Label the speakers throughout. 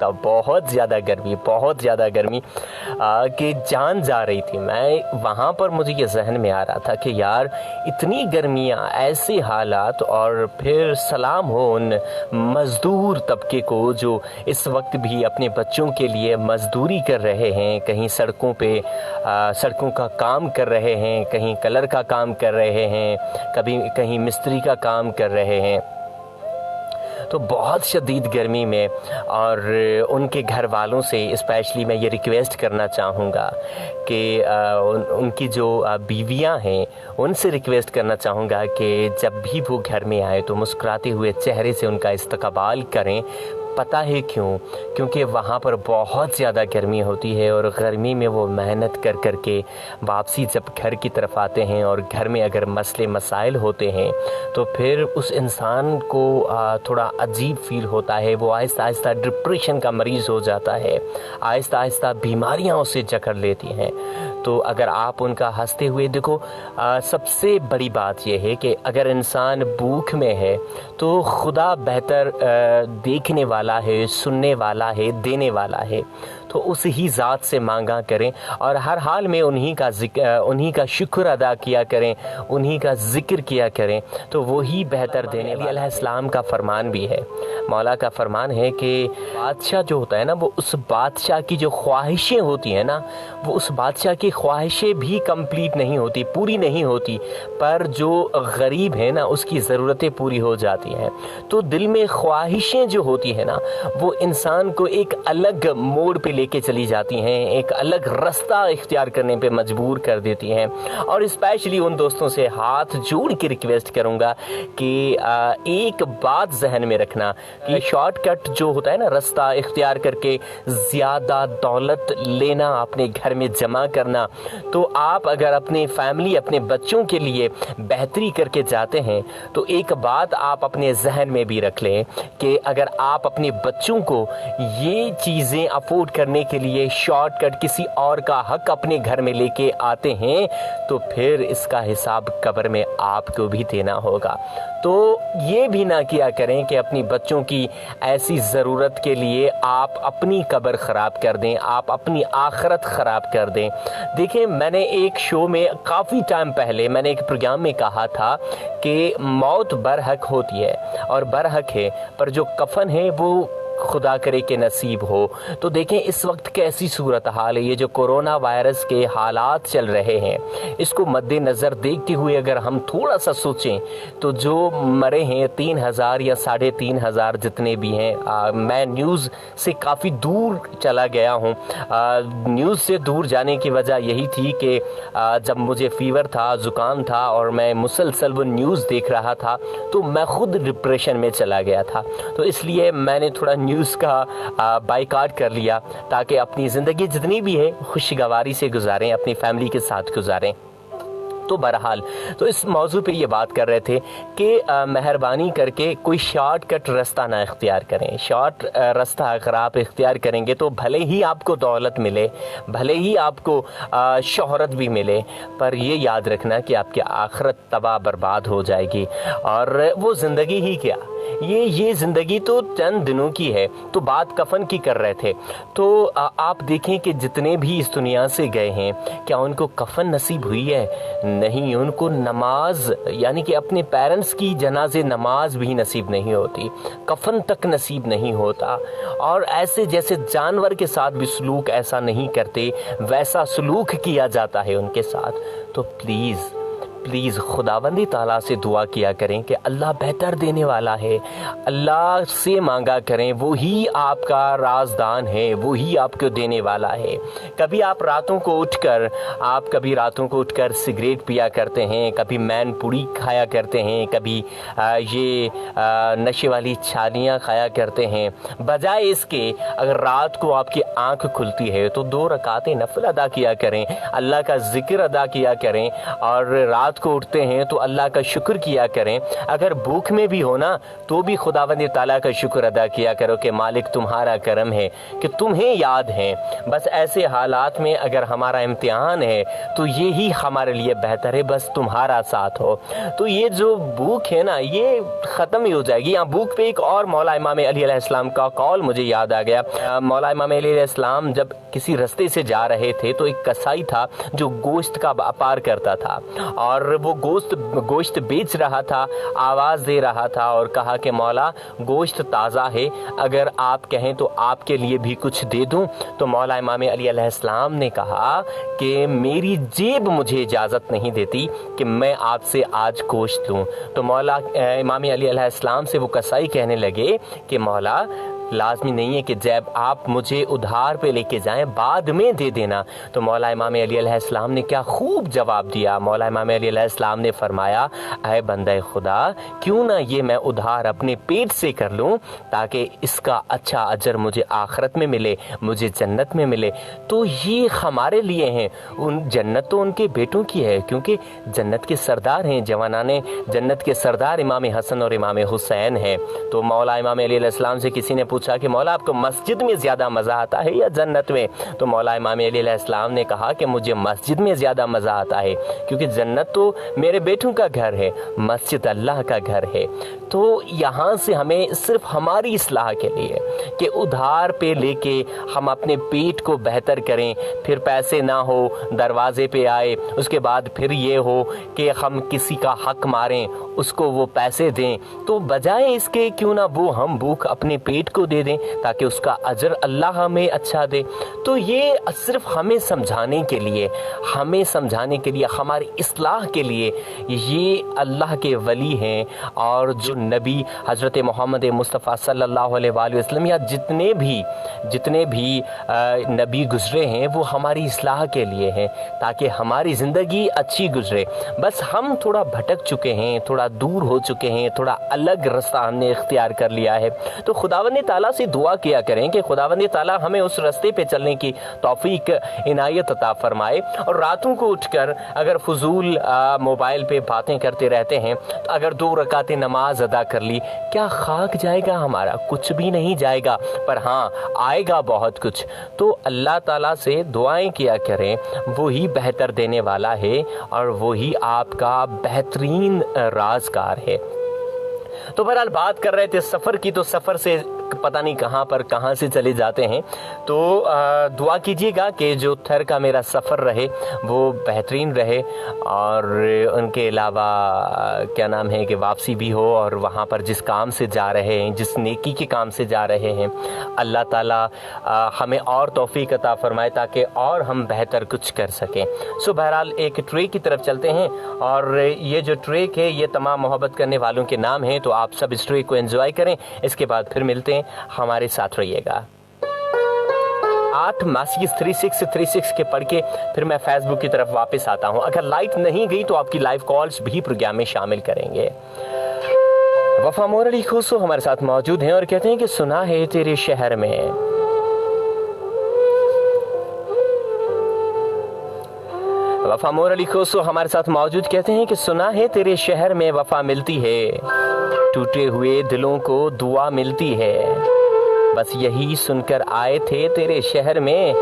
Speaker 1: सकता। बहुत ज़्यादा गर्मी, बहुत ज़्यादा गर्मी कि जान जा रही थी। मैं वहाँ पर मुझे ये जहन में आ रहा था कि यार इतनी गर्मियाँ, ऐसे हालात, और फिर सलाम हो उन मज़दूर तबके को जो इस वक्त भी अपने बच्चों के लिए मज़दूरी कर रहे हैं, कहीं सड़कों पे सड़कों का काम कर रहे हैं, कहीं कलर का काम कर रहे हैं, कभी कहीं मिस्त्री का काम कर रहे हैं। तो बहुत शदीद गर्मी में, और उनके घर वालों से स्पेशली मैं ये रिक्वेस्ट करना चाहूँगा कि उनकी जो बीवियां हैं उनसे रिक्वेस्ट करना चाहूँगा कि जब भी वो घर में आए तो मुस्कुराते हुए चेहरे से उनका इस्तकबाल करें। पता है क्यों? क्योंकि वहाँ पर बहुत ज़्यादा गर्मी होती है, और गर्मी में वो मेहनत कर कर के वापसी जब घर की तरफ आते हैं, और घर में अगर मसले मसाइल होते हैं तो फिर उस इंसान को थोड़ा अजीब फील होता है। वो आहिस्ता आहिस्ता डिप्रेशन का मरीज़ हो जाता है, आहिस्ता आहिस्ता बीमारियाँ उसे जकड़ लेती हैं। तो अगर आप उनका हंसते हुए देखो, सबसे बड़ी बात यह है कि अगर इंसान भूख में है तो खुदा बेहतर देखने वाला है, सुनने वाला है, देने वाला है। तो उस ही ज़ात से मांगा करें, और हर हाल में उन्हीं का शुक्र अदा किया करें, उन्हीं का ज़िक्र किया करें, तो वही बेहतर देने वाला। अलैहिस्सलाम का फरमान भी है, मौला का फरमान है कि बादशाह जो होता है ना, वो उस बादशाह की जो ख्वाहिशें होती हैं ना, वो उस बादशाह की ख्वाहिशें भी कंप्लीट नहीं होती, पूरी नहीं होती, पर जो गरीब है ना उसकी ज़रूरतें पूरी हो जाती हैं। तो दिल में ख्वाहिशें जो होती हैं ना, वो इंसान को एक अलग मोड़ पे लेके चली जाती हैं, एक अलग रास्ता इख्तियार करने पे मजबूर कर देती हैं। और स्पेशली उन दोस्तों से हाथ जोड़ के रिक्वेस्ट करूँगा कि एक बात जहन में रखना कि शॉर्टकट जो होता है ना, रास्ता इख्तियार करके ज़्यादा दौलत लेना, अपने घर में जमा करना, तो आप अगर अपनी फैमिली, अपने बच्चों के लिए बेहतरी करके जाते हैं तो एक बात आप अपने जहन में भी रख लें कि अगर आप अपने बच्चों को ये चीज़ें अफोर्ड करने के लिए शॉर्टकट, किसी और का हक अपने घर में लेके आते हैं, तो फिर इसका हिसाब कब्र में आपको भी देना होगा। तो ये भी ना किया करें कि अपनी बच्चों की ऐसी ज़रूरत के लिए आप अपनी कब्र ख़राब कर दें, आप अपनी आखिरत ख़राब कर दें। देखिए, मैंने एक शो में काफ़ी टाइम पहले मैंने एक प्रोग्राम में कहा था कि मौत बरहक होती है और बरहक है, पर जो कफन है वो खुदा करे कि नसीब हो। तो देखें इस वक्त कैसी सूरत हाल है, ये जो कोरोना वायरस के हालात चल रहे हैं, इसको मद्देनज़र देखते हुए अगर हम थोड़ा सा सोचें तो जो मरे हैं 3,000 या 3,500 जितने भी हैं, मैं न्यूज़ से काफ़ी दूर चला गया हूँ। न्यूज़ से दूर जाने की वजह यही थी कि जब मुझे फ़ीवर था, ज़ुकाम था, और मैं मुसलसल वो न्यूज़ देख रहा था तो मैं ख़ुद डिप्रेशन में चला गया था। तो इसलिए मैंने थोड़ा न्यूज़ का बाइकाट कर लिया ताकि अपनी ज़िंदगी जितनी भी है खुशगवारी से गुजारें, अपनी फैमिली के साथ गुजारें। तो बहरहाल, तो इस मौजू पे ये बात कर रहे थे कि मेहरबानी करके कोई शॉर्टकट रास्ता ना इख्तियार करें। शॉर्ट रास्ता अगर आप इख्तियार करेंगे तो भले ही आपको दौलत मिले, भले ही आपको शोहरत भी मिले, पर ये याद रखना कि आपकी आखिरत तबाह बर्बाद हो जाएगी। और वो ज़िंदगी ही क्या, ये ज़िंदगी तो चंद दिनों की है। तो बात कफन की कर रहे थे, तो आप देखें कि जितने भी इस दुनिया से गए हैं, क्या उनको कफन नसीब हुई है? नहीं, उनको नमाज, यानी कि अपने पेरेंट्स की जनाजे नमाज भी नसीब नहीं होती, कफन तक नसीब नहीं होता। और ऐसे जैसे जानवर के साथ भी सलूक ऐसा नहीं करते, वैसा सलूक किया जाता है उनके साथ। तो प्लीज़ खुदावंदी ताला से दुआ किया करें कि अल्लाह बेहतर देने वाला है, अल्लाह से मांगा करें, वो ही आपका राजदान है, वो ही आपको देने वाला है। कभी रातों को उठकर सिगरेट पिया करते हैं, कभी मैन पुड़ी खाया करते हैं, कभी ये नशे वाली छालियाँ खाया करते हैं। बजाय इसके अगर रात को आपकी आँख खुलती है तो 2 रकातें नफल अदा किया करें, अल्लाह का जिक्र अदा किया करें, और रात रात को उठते हैं तो अल्लाह का शुक्र किया करें। अगर भूख में भी हो ना तो भी खुदावंद ताला का शुक्र अदा किया करो कि मालिक तुम्हारा करम है कि तुम्हें याद है। बस ऐसे हालात में अगर हमारा इम्तिहान है तो ये ही हमारे लिए बेहतर है, बस तुम्हारा साथ हो। तो ये जो भूख है ना ये ख़त्म ही हो जाएगी। यहाँ भूख पे एक और मौला इमाम अली अलैहिस्सलाम का कौल मुझे याद आ गया। मौला इमाम अली अलैहिस्सलाम जब किसी रास्ते से जा रहे थे तो एक कसाई था जो गोश्त का व्यापार करता था और वो गोश्त बेच रहा था, आवाज़ दे रहा था और कहा कि मौला गोश्त ताज़ा है, अगर आप कहें तो आपके लिए भी कुछ दे दूं। तो मौला इमाम अली अलैहिस्सलाम ने कहा कि मेरी जेब मुझे इजाज़त नहीं देती कि मैं आपसे आज गोश्त लूँ। तो मौला इमाम अली अलैहिस्सलाम से वो कसाई कहने लगे कि मौला लाजमी नहीं है कि जब आप मुझे उधार पे लेके जाएं बाद में दे देना। तो मौला इमाम अली अलैहिस्सलाम ने क्या खूब जवाब दिया। मौला इमाम अली अलैहिस्सलाम ने फरमाया, ऐ बंदे खुदा, क्यों ना ये मैं उधार अपने पेट से कर लूं ताकि इसका अच्छा अजर मुझे आखिरत में मिले, मुझे जन्नत में मिले। तो ये हमारे लिए हैं, उन जन्नत तो उनके बेटों की है क्योंकि जन्नत के सरदार हैं, जवानाने जन्नत के सरदार इमाम हसन और इमाम हुसैन हैं। तो मौला इमाम अली अलैहिस्सलाम से किसी ने पूछा कि मौला आपको मस्जिद में ज़्यादा मज़ा आता है या जन्नत में? तो मौला इमाम अली अलैहिस्सलाम ने कहा कि मुझे मस्जिद में ज़्यादा मज़ा आता है क्योंकि जन्नत तो मेरे बेटों का घर है, मस्जिद अल्लाह का घर है। तो यहाँ से हमें सिर्फ हमारी इस्लाह के लिए कि उधार पे लेके हम अपने पेट को बेहतर करें, फिर पैसे ना हो दरवाजे पे आए, उसके बाद फिर ये हो कि हम किसी का हक मारें, उसको वो पैसे दें, तो बजाय इसके क्यों ना वो हम भूख अपने पेट को दे दें ताकि उसका अजर अल्लाह हमें अच्छा दे। तो ये सिर्फ हमें समझाने के लिए, हमारी इस्लाह के लिए ये अल्लाह के वली हैं। और जो नबी हज़रत मोहम्मद मुस्तफ़ा सल्लल्लाहु अलैहि वसल्लम या जितने भी नबी गुज़रे हैं वो हमारी इस्लाह के लिए हैं ताकि हमारी ज़िंदगी अच्छी गुज़रे। बस हम थोड़ा भटक चुके हैं, थोड़ा दूर हो चुके हैं, थोड़ा अलग रास्ता हमने इख्तियार कर लिया है। तो खुदावंद ताला से दुआ किया करें कि खुदावंद ताला हमें उस रास्ते पे चलने की तौफीक इनायत अता फरमाए। और रातों को उठकर अगर फजूल मोबाइल पे बातें करते रहते हैं तो अगर 2 रकातें नमाज अदा कर ली, क्या खाक जाएगा हमारा? कुछ भी नहीं जाएगा, पर हाँ आएगा बहुत कुछ। तो अल्लाह ताला से दुआएं किया करें, वो ही बेहतर देने वाला है और वो ही आपका बेहतरीन राज़गार है। तो बहरहाल बात कर रहे थे सफ़र की, तो सफ़र से पता नहीं कहाँ से चले जाते हैं। तो दुआ कीजिएगा कि जो थर का मेरा सफ़र रहे वो बेहतरीन रहे और उनके अलावा क्या नाम है कि वापसी भी हो और वहाँ पर जिस काम से जा रहे हैं, जिस नेकी के काम से जा रहे हैं, अल्लाह ताला हमें और तौफीक अता फरमाए ताकि और हम बेहतर कुछ कर सकें। सो बहरहाल एक ट्रैक की तरफ चलते हैं और ये जो ट्रैक है ये तमाम मोहब्बत करने वालों के नाम है। तो आप सब इस ट्रैक को एंजॉय करें, इसके बाद फिर मिलते हैं, हमारे साथ रहिएगा। 8 मैसेज 3636 के पढ़ के फिर मैं फेसबुक की तरफ वापस आता हूं। अगर लाइट नहीं गई तो आपकी लाइव कॉल्स भी प्रोग्राम में शामिल करेंगे। वफा मोर अली खुसो हमारे साथ मौजूद हैं और कहते हैं कि सुना है तेरे शहर में, वफा मोर अली खुसो हमारे साथ मौजूद कहते हैं कि सुना है तेरे शहर में वफा मिलती है, टूटे हुए दिलों को दुआ मिलती है। बस यही सुनकर आए थे तेरे शहर में,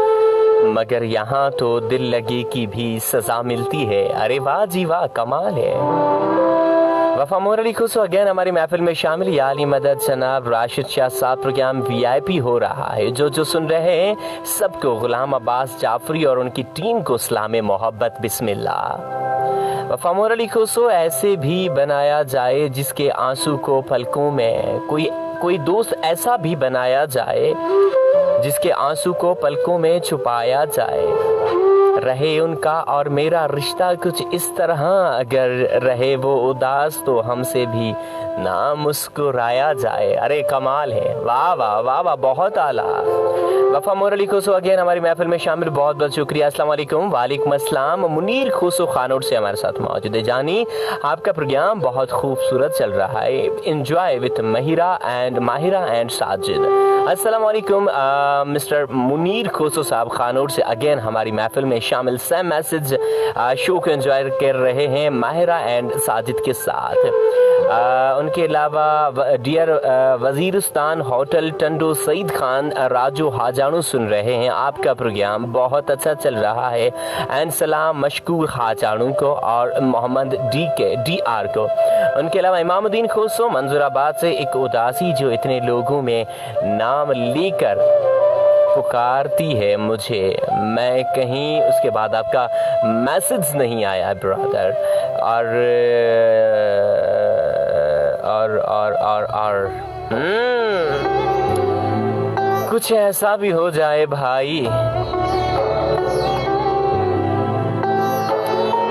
Speaker 1: मगर यहाँ तो दिल लगी की भी सजा मिलती है। अरे वाह जी वाह, कमाल है। वफा मोर अली खुसो अगेन हमारी महफिल में शामिल। या अली मदद जनाब राशिद शाह साहब प्रोग्राम VIP हो रहा है। जो सुन रहे हैं सबको गुलाम अब्बास जाफरी और उनकी टीम को सलाम मोहब्बत बिस्मिल्लाह। वफा मोर अली खुसो ऐसे भी बनाया जाए जिसके आंसू को पलकों में, कोई दोस्त ऐसा भी बनाया जाए जिसके आंसू को पलकों में छुपाया जाए। रहे उनका और मेरा रिश्ता कुछ इस तरह, अगर रहे वो उदास तो हमसे भी ना मुस्कुराया जाए। अरे कमाल है, वाह वाह वाह वाह, बहुत आला। वफा मोर अली खुसो अगेन हमारी महफिल में शामिल, बहुत बहुत शुक्रिया। अस्सलाम वालेकुम। वालेकुम अस्सलाम। मुनीर खुसो खानौर से हमारे साथ मौजूद है। जानी आपका प्रोग्राम बहुत खूबसूरत चल रहा है, enjoy with Mahira and Sajid. अस्सलाम वालेकुम मिस्टर मुनीर खोसो साहब खानौर से अगेन हमारी महफिल में शामिल। सेम मैसेज शो को एंजॉय कर रहे हैं माहिरा एंड साजिद के साथ। उनके अलावा डियर वजीरिस्तान होटल टंडो सईद खान राजू हाजानू सुन रहे हैं, आपका प्रोग्राम बहुत अच्छा चल रहा है एंड सलाम मशकूर हाजानू को और मोहम्मद DR को। उनके अलावा इमामुद्दीन खोसो मंजूराबाद से, एक उदासी जो इतने लोगों में नाम लेकर पुकारती है मुझे, मैं कहीं, उसके बाद आपका मैसेज नहीं आया ब्रदर। और कुछ ऐसा भी हो जाए भाई।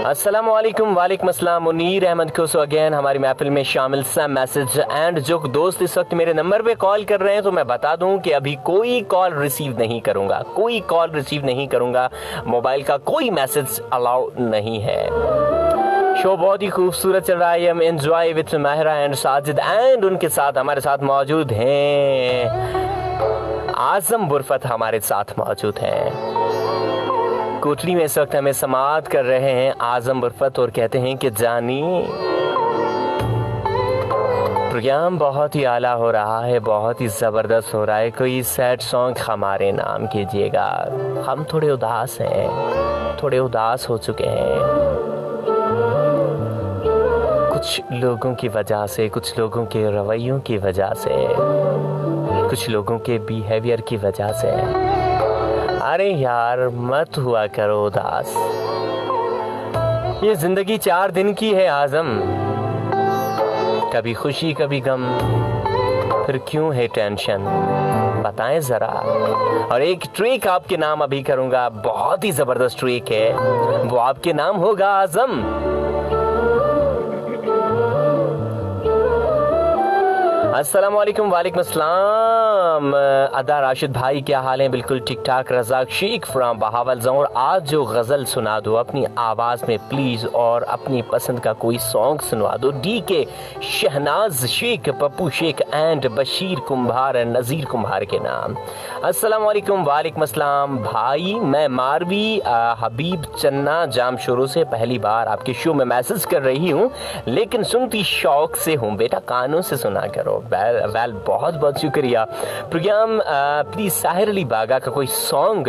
Speaker 1: अस्सलाम वालेकुम। वालेकुम अस्सलाम। मुनीर अहमद खोसो अगेन हमारी महफिल में शामिल। सम मैसेज एंड जो दोस्त इस वक्त मेरे नंबर पे कॉल कर रहे हैं तो मैं बता दूं कि अभी कोई कॉल रिसीव नहीं करूंगा, कोई कॉल रिसीव नहीं करूंगा, मोबाइल का कोई मैसेज अलाउ नहीं है। शो बहुत ही खूबसूरत चल रहा है। हम enjoy with Mahira and Sajid and उनके साथ हमारे साथ मौजूद हैं आजम बुरफत, हमारे साथ मौजूद हैं कोटली में। इस वक्त हमें समाअत कर रहे हैं आजम बुरफत और कहते हैं कि जानी प्रोग्राम बहुत ही आला हो रहा है, बहुत ही ज़बरदस्त हो रहा है, कोई सैड सॉन्ग हमारे नाम कीजिएगा। हम थोड़े उदास हैं, थोड़े उदास हो चुके हैं कुछ लोगों की वजह से, कुछ लोगों के रवैयों की वजह से, कुछ लोगों के बिहेवियर की वजह से। अरे यार मत हुआ करो उदास, ये जिंदगी 4 दिन की है आजम, कभी खुशी कभी गम, फिर क्यों है टेंशन, बताएं जरा। और एक ट्रैक आपके नाम अभी करूंगा, बहुत ही जबरदस्त ट्रैक है, वो आपके नाम होगा आजम। अस्सलाम वालेकुम। वालेकुम अस्सलाम। अदा राशिद भाई क्या हाल है? बिल्कुल ठीक ठाक। Razzaq Sheikh from Bahawal zone. आज जो गज़ल सुना दो अपनी आवाज़ में प्लीज़, और अपनी पसंद का कोई सॉन्ग सुनवा दो। DK Shahnaz Shaikh, Pappu Shaikh and Bashir Kumbhar and Nazir Kumbhar के नाम। अस्सलाम वालेकुम। वालेकुम अस्सलाम भाई, मैं मारवी हबीब चन्ना जाम शुरू से पहली बार आपके शो में मैसेज कर रही हूँ, लेकिन सुनती शौक से हूँ। बेटा कानों से सुना करो। वेल बहुत बहुत शुक्रिया। प्रोग्राम प्लीज साहिर अली बागा का कोई सॉन्ग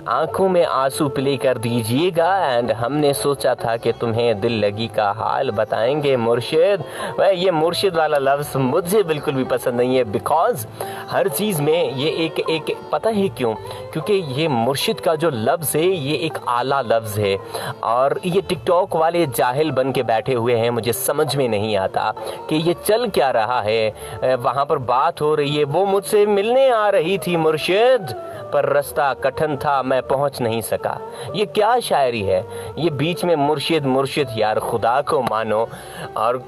Speaker 1: आंखों में आंसू प्ले कर दीजिएगा। एंड हमने सोचा था कि तुम्हें दिल लगी का हाल बताएंगे मुर्शिद। वह ये मुर्शिद वाला लफ्ज़ मुझे बिल्कुल भी पसंद नहीं है, बिकॉज हर चीज़ में ये एक पता है क्यों? क्योंकि ये मुर्शिद का जो लफ्ज़ है ये एक आला लफ्ज़ है, और ये टिकटॉक वाले जाहिल बन के बैठे हुए हैं, मुझे समझ में नहीं आता कि ये चल क्या रहा है। वहाँ पर बात हो रही है, वो मुझसे मिलने आ रही थी मुर्शिद, पर रास्ता कठिन था, मैं पहुँच नहीं सका। ये क्या शायरी है? ये बीच में मुर्शिद मुर्शिद, यार खुदा को मानो और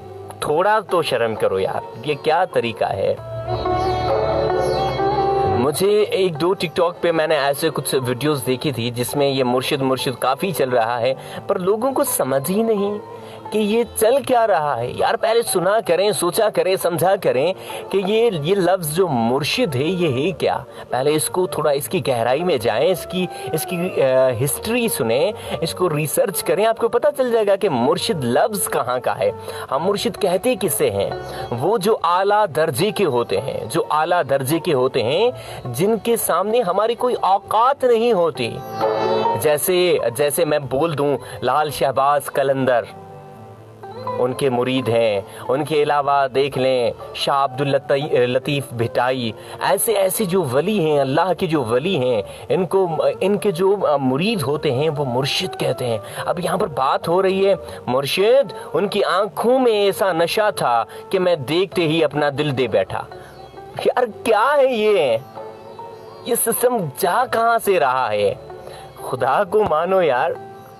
Speaker 1: थोड़ा तो शर्म करो यार, ये क्या तरीका है? मुझे 1-2 टिकटॉक पे मैंने ऐसे कुछ वीडियोस देखी थी जिसमें ये मुर्शिद मुर्शिद काफ़ी चल रहा है, पर लोगों को समझ ही नहीं कि ये चल क्या रहा है। यार पहले सुना करें, सोचा करें, समझा करें कि ये लफ्ज़ जो मुर्शिद है ये है क्या। पहले इसको थोड़ा इसकी गहराई में जाएं, इसकी हिस्ट्री सुने, इसको रिसर्च करें, आपको पता चल जाएगा कि मुर्शिद लफ्ज़ कहाँ का है। हम मुर्शिद कहते किसे हैं? वो जो आला दर्जे के होते हैं, जो आला दर्जे के होते हैं, जिनके सामने हमारी कोई औकात नहीं होती। जैसे मैं बोल दूं लाल शहबाज कलंदर, उनके मुरीद हैं। उनके अलावा देख लें शाह अब्दुल लतीफ़ भिटाई, ऐसे जो वली हैं, अल्लाह के जो वली हैं, इनके जो मुरीद होते हैं वो मुर्शिद कहते हैं। अब यहाँ पर बात हो रही है मुर्शिद, उनकी आंखों में ऐसा नशा था कि मैं देखते ही अपना दिल दे बैठा। यार क्या है ये सिस्टम जा कहाँ से रहा है? खुदा को मानो यार,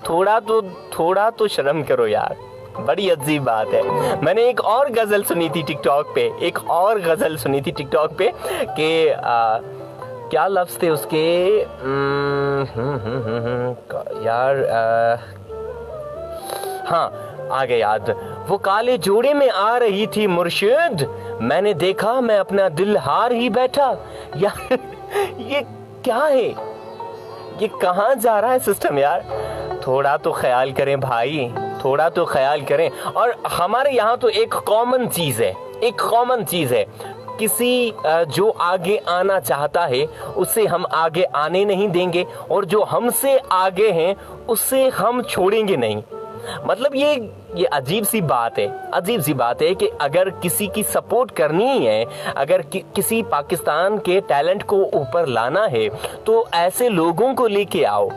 Speaker 1: थोड़ा तो शर्म करो यार, बड़ी अजीब बात है। मैंने एक और गज़ल सुनी थी टिकटॉक पे, कि क्या लफ्ज़ थे उसके, यार हाँ, आ गए याद, वो काले जोड़े में आ रही थी मुर्शिद, मैंने देखा मैं अपना दिल हार ही बैठा। यार ये क्या है, ये कहाँ जा रहा है सिस्टम यार? थोड़ा तो ख्याल करें भाई, थोड़ा तो ख्याल करें। और हमारे यहाँ तो एक कॉमन चीज़ है, एक कॉमन चीज़ है, किसी जो आगे आना चाहता है उससे हम आगे आने नहीं देंगे, और जो हमसे आगे हैं उससे हम छोड़ेंगे नहीं। मतलब ये अजीब सी बात है, अजीब सी बात है कि अगर किसी की सपोर्ट करनी है, अगर किसी पाकिस्तान के टैलेंट को ऊपर लाना है, तो ऐसे लोगों को लेके आओ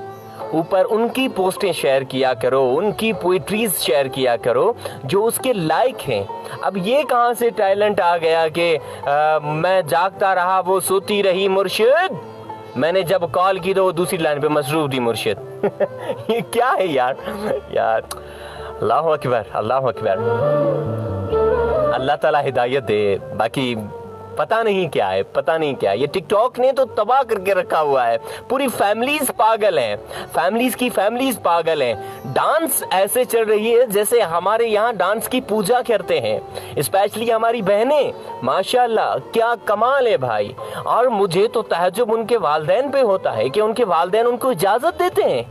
Speaker 1: ऊपर, उनकी पोस्टें शेयर किया करो, उनकी पोइट्रीज शेयर किया करो जो उसके लायक हैं। अब ये कहाँ से टैलेंट आ गया कि मैं जागता रहा वो सोती रही मुर्शिद, मैंने जब कॉल की तो वो दूसरी लाइन पे मसरूफ थी मुर्शिद। ये क्या है यार? यार अल्लाह अकबर, अल्लाह अकबर, अल्लाह ताला हिदायत दे। बाकी पता नहीं क्या है, पता नहीं क्या है, ये टिकटॉक ने तो तबाह करके रखा हुआ है। पूरी फैमिलीज पागल हैं, फैमिलीज की फैमिलीज पागल हैं। डांस ऐसे चल रही है जैसे हमारे यहाँ डांस की पूजा करते हैं, स्पेशली हमारी बहनें, माशाल्लाह क्या कमाल है भाई। और मुझे तो तहज्जुब उनके वालिदैन पे होता है कि उनके वालिदैन उनको इजाज़त देते हैं,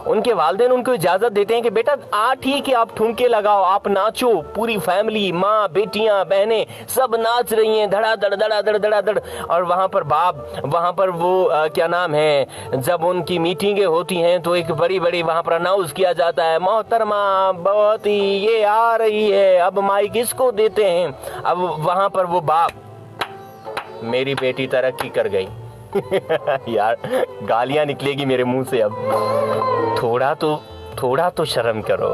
Speaker 1: उनके वालिदैन उनको इजाज़त देते हैं कि बेटा ठीक है, आप ठुमके लगाओ, आप नाचो, पूरी फैमिली, माँ, बेटियां, बहनें सब नाच रही हैं, धड़ाधड़ धड़ाधड़ धड़ाधड़। और वहाँ पर बाप, वहाँ पर वो क्या नाम है, जब उनकी मीटिंगें होती हैं तो एक बड़ी बड़ी वहाँ पर अनाउंस किया जाता है, मोहतरमा बहुत ही ये आ रही है, अब माइक इसको देते हैं। अब वहाँ पर वो बाप, मेरी बेटी तरक्की कर गई। यार गालियां निकलेगी मेरे मुंह से अब। थोड़ा तो शर्म करो।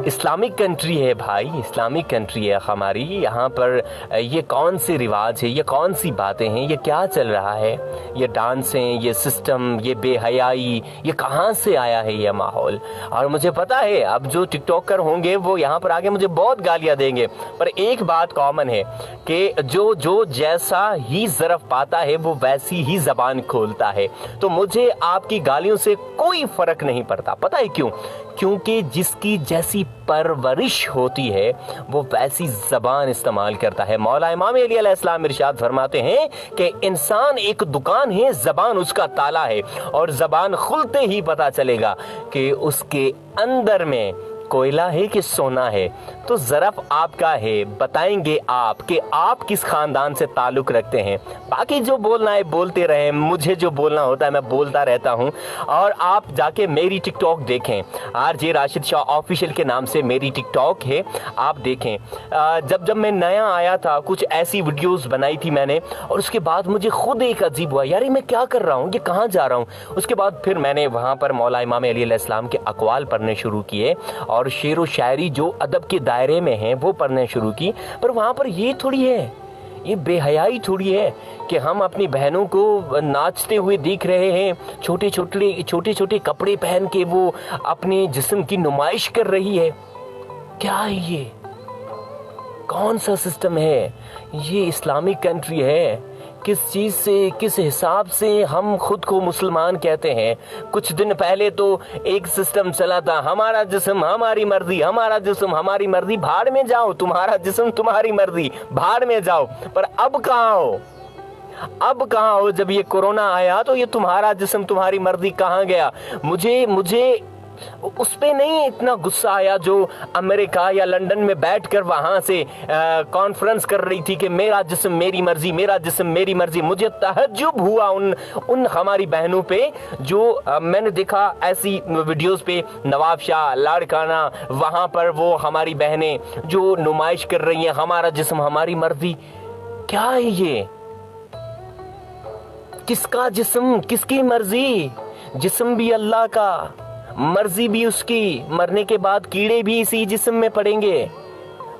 Speaker 1: इस्लामिक कंट्री है भाई, इस्लामिक कंट्री है हमारी, यहाँ पर ये कौन से रिवाज है, ये कौन सी बातें हैं, ये क्या चल रहा है, ये डांस हैं, ये सिस्टम, ये बेहयाई, ये कहाँ से आया है ये माहौल। और मुझे पता है अब जो टिकटॉकर होंगे वो यहाँ पर आगे मुझे बहुत गालियाँ देंगे, पर एक बात कॉमन है कि जो जैसा ही ज़रफ़ पाता है वो वैसी ही ज़बान खोलता है। तो मुझे आपकी गालियों से कोई फ़र्क नहीं पड़ता। पता है क्यों? क्योंकि जिसकी जैसी परवरिश होती है वो वैसी ज़बान इस्तेमाल करता है। मौला इमाम अली अलैहिस्सलाम इरशाद फरमाते हैं कि इंसान एक दुकान है, ज़बान उसका ताला है, और ज़बान खुलते ही पता चलेगा कि उसके अंदर में कोयला है कि सोना है। तो ज़रफ़ आपका है, बताएंगे आप कि आप किस ख़ानदान से ताल्लुक़ रखते हैं। बाकी जो बोलना है बोलते रहें, मुझे जो बोलना होता है मैं बोलता रहता हूं। और आप जाके मेरी टिकटॉक देखें, RJ राशिद शाह ऑफिशियल के नाम से मेरी टिकटॉक है, आप देखें। जब मैं नया आया था कुछ ऐसी वीडियोज़ बनाई थी मैंने, और उसके बाद मुझे खुद एक अजीब हुआ, यार मैं क्या कर रहा हूँ, ये कहाँ जा रहा हूँ। उसके बाद फिर मैंने वहाँ पर मौला इमाम अली अलैहिस्सलाम के अक़वाल पढ़ने शुरू किए, और शेर व शायरी जो अदब के दायरे में हैं वो पढ़ने शुरू की। पर वहाँ पर ये थोड़ी है, ये बेहयाई थोड़ी है कि हम अपनी बहनों को नाचते हुए देख रहे हैं, छोटे छोटे कपड़े पहन के वो अपने जिस्म की नुमाइश कर रही है। क्या है ये? कौन सा सिस्टम है ये? इस्लामिक कंट्री है? किस चीज़ से, किस हिसाब से हम खुद को मुसलमान कहते हैं? कुछ दिन पहले तो एक सिस्टम चला था, हमारा जिस्म हमारी मर्जी, हमारा जिस्म हमारी मर्जी, भाड़ में जाओ, तुम्हारा जिस्म तुम्हारी मर्जी, भाड़ में जाओ। पर अब कहाँ हो, अब कहाँ हो? जब ये कोरोना आया तो ये तुम्हारा जिस्म तुम्हारी मर्जी कहाँ गया? मुझे उस पे नहीं इतना गुस्सा आया जो अमेरिका या लंदन में बैठकर वहां से कॉन्फ्रेंस कर रही थी कि मेरा जिस्म मेरी मर्जी, मेरा जिस्म मेरी मर्जी। मुझे तहज्जुब हुआ उन हमारी बहनों पे जो मैंने देखा ऐसी वीडियोस पे, नवाब शाह, लाड़काना, वहां पर वो हमारी बहनें जो नुमाइश कर रही हैं, हमारा जिस्म हमारी मर्जी। क्या है ये? किसका जिस्म, किसकी मर्जी? जिस्म भी अल्लाह का, मर्जी भी उसकी, मरने के बाद कीड़े भी इसी जिस्म में पड़ेंगे।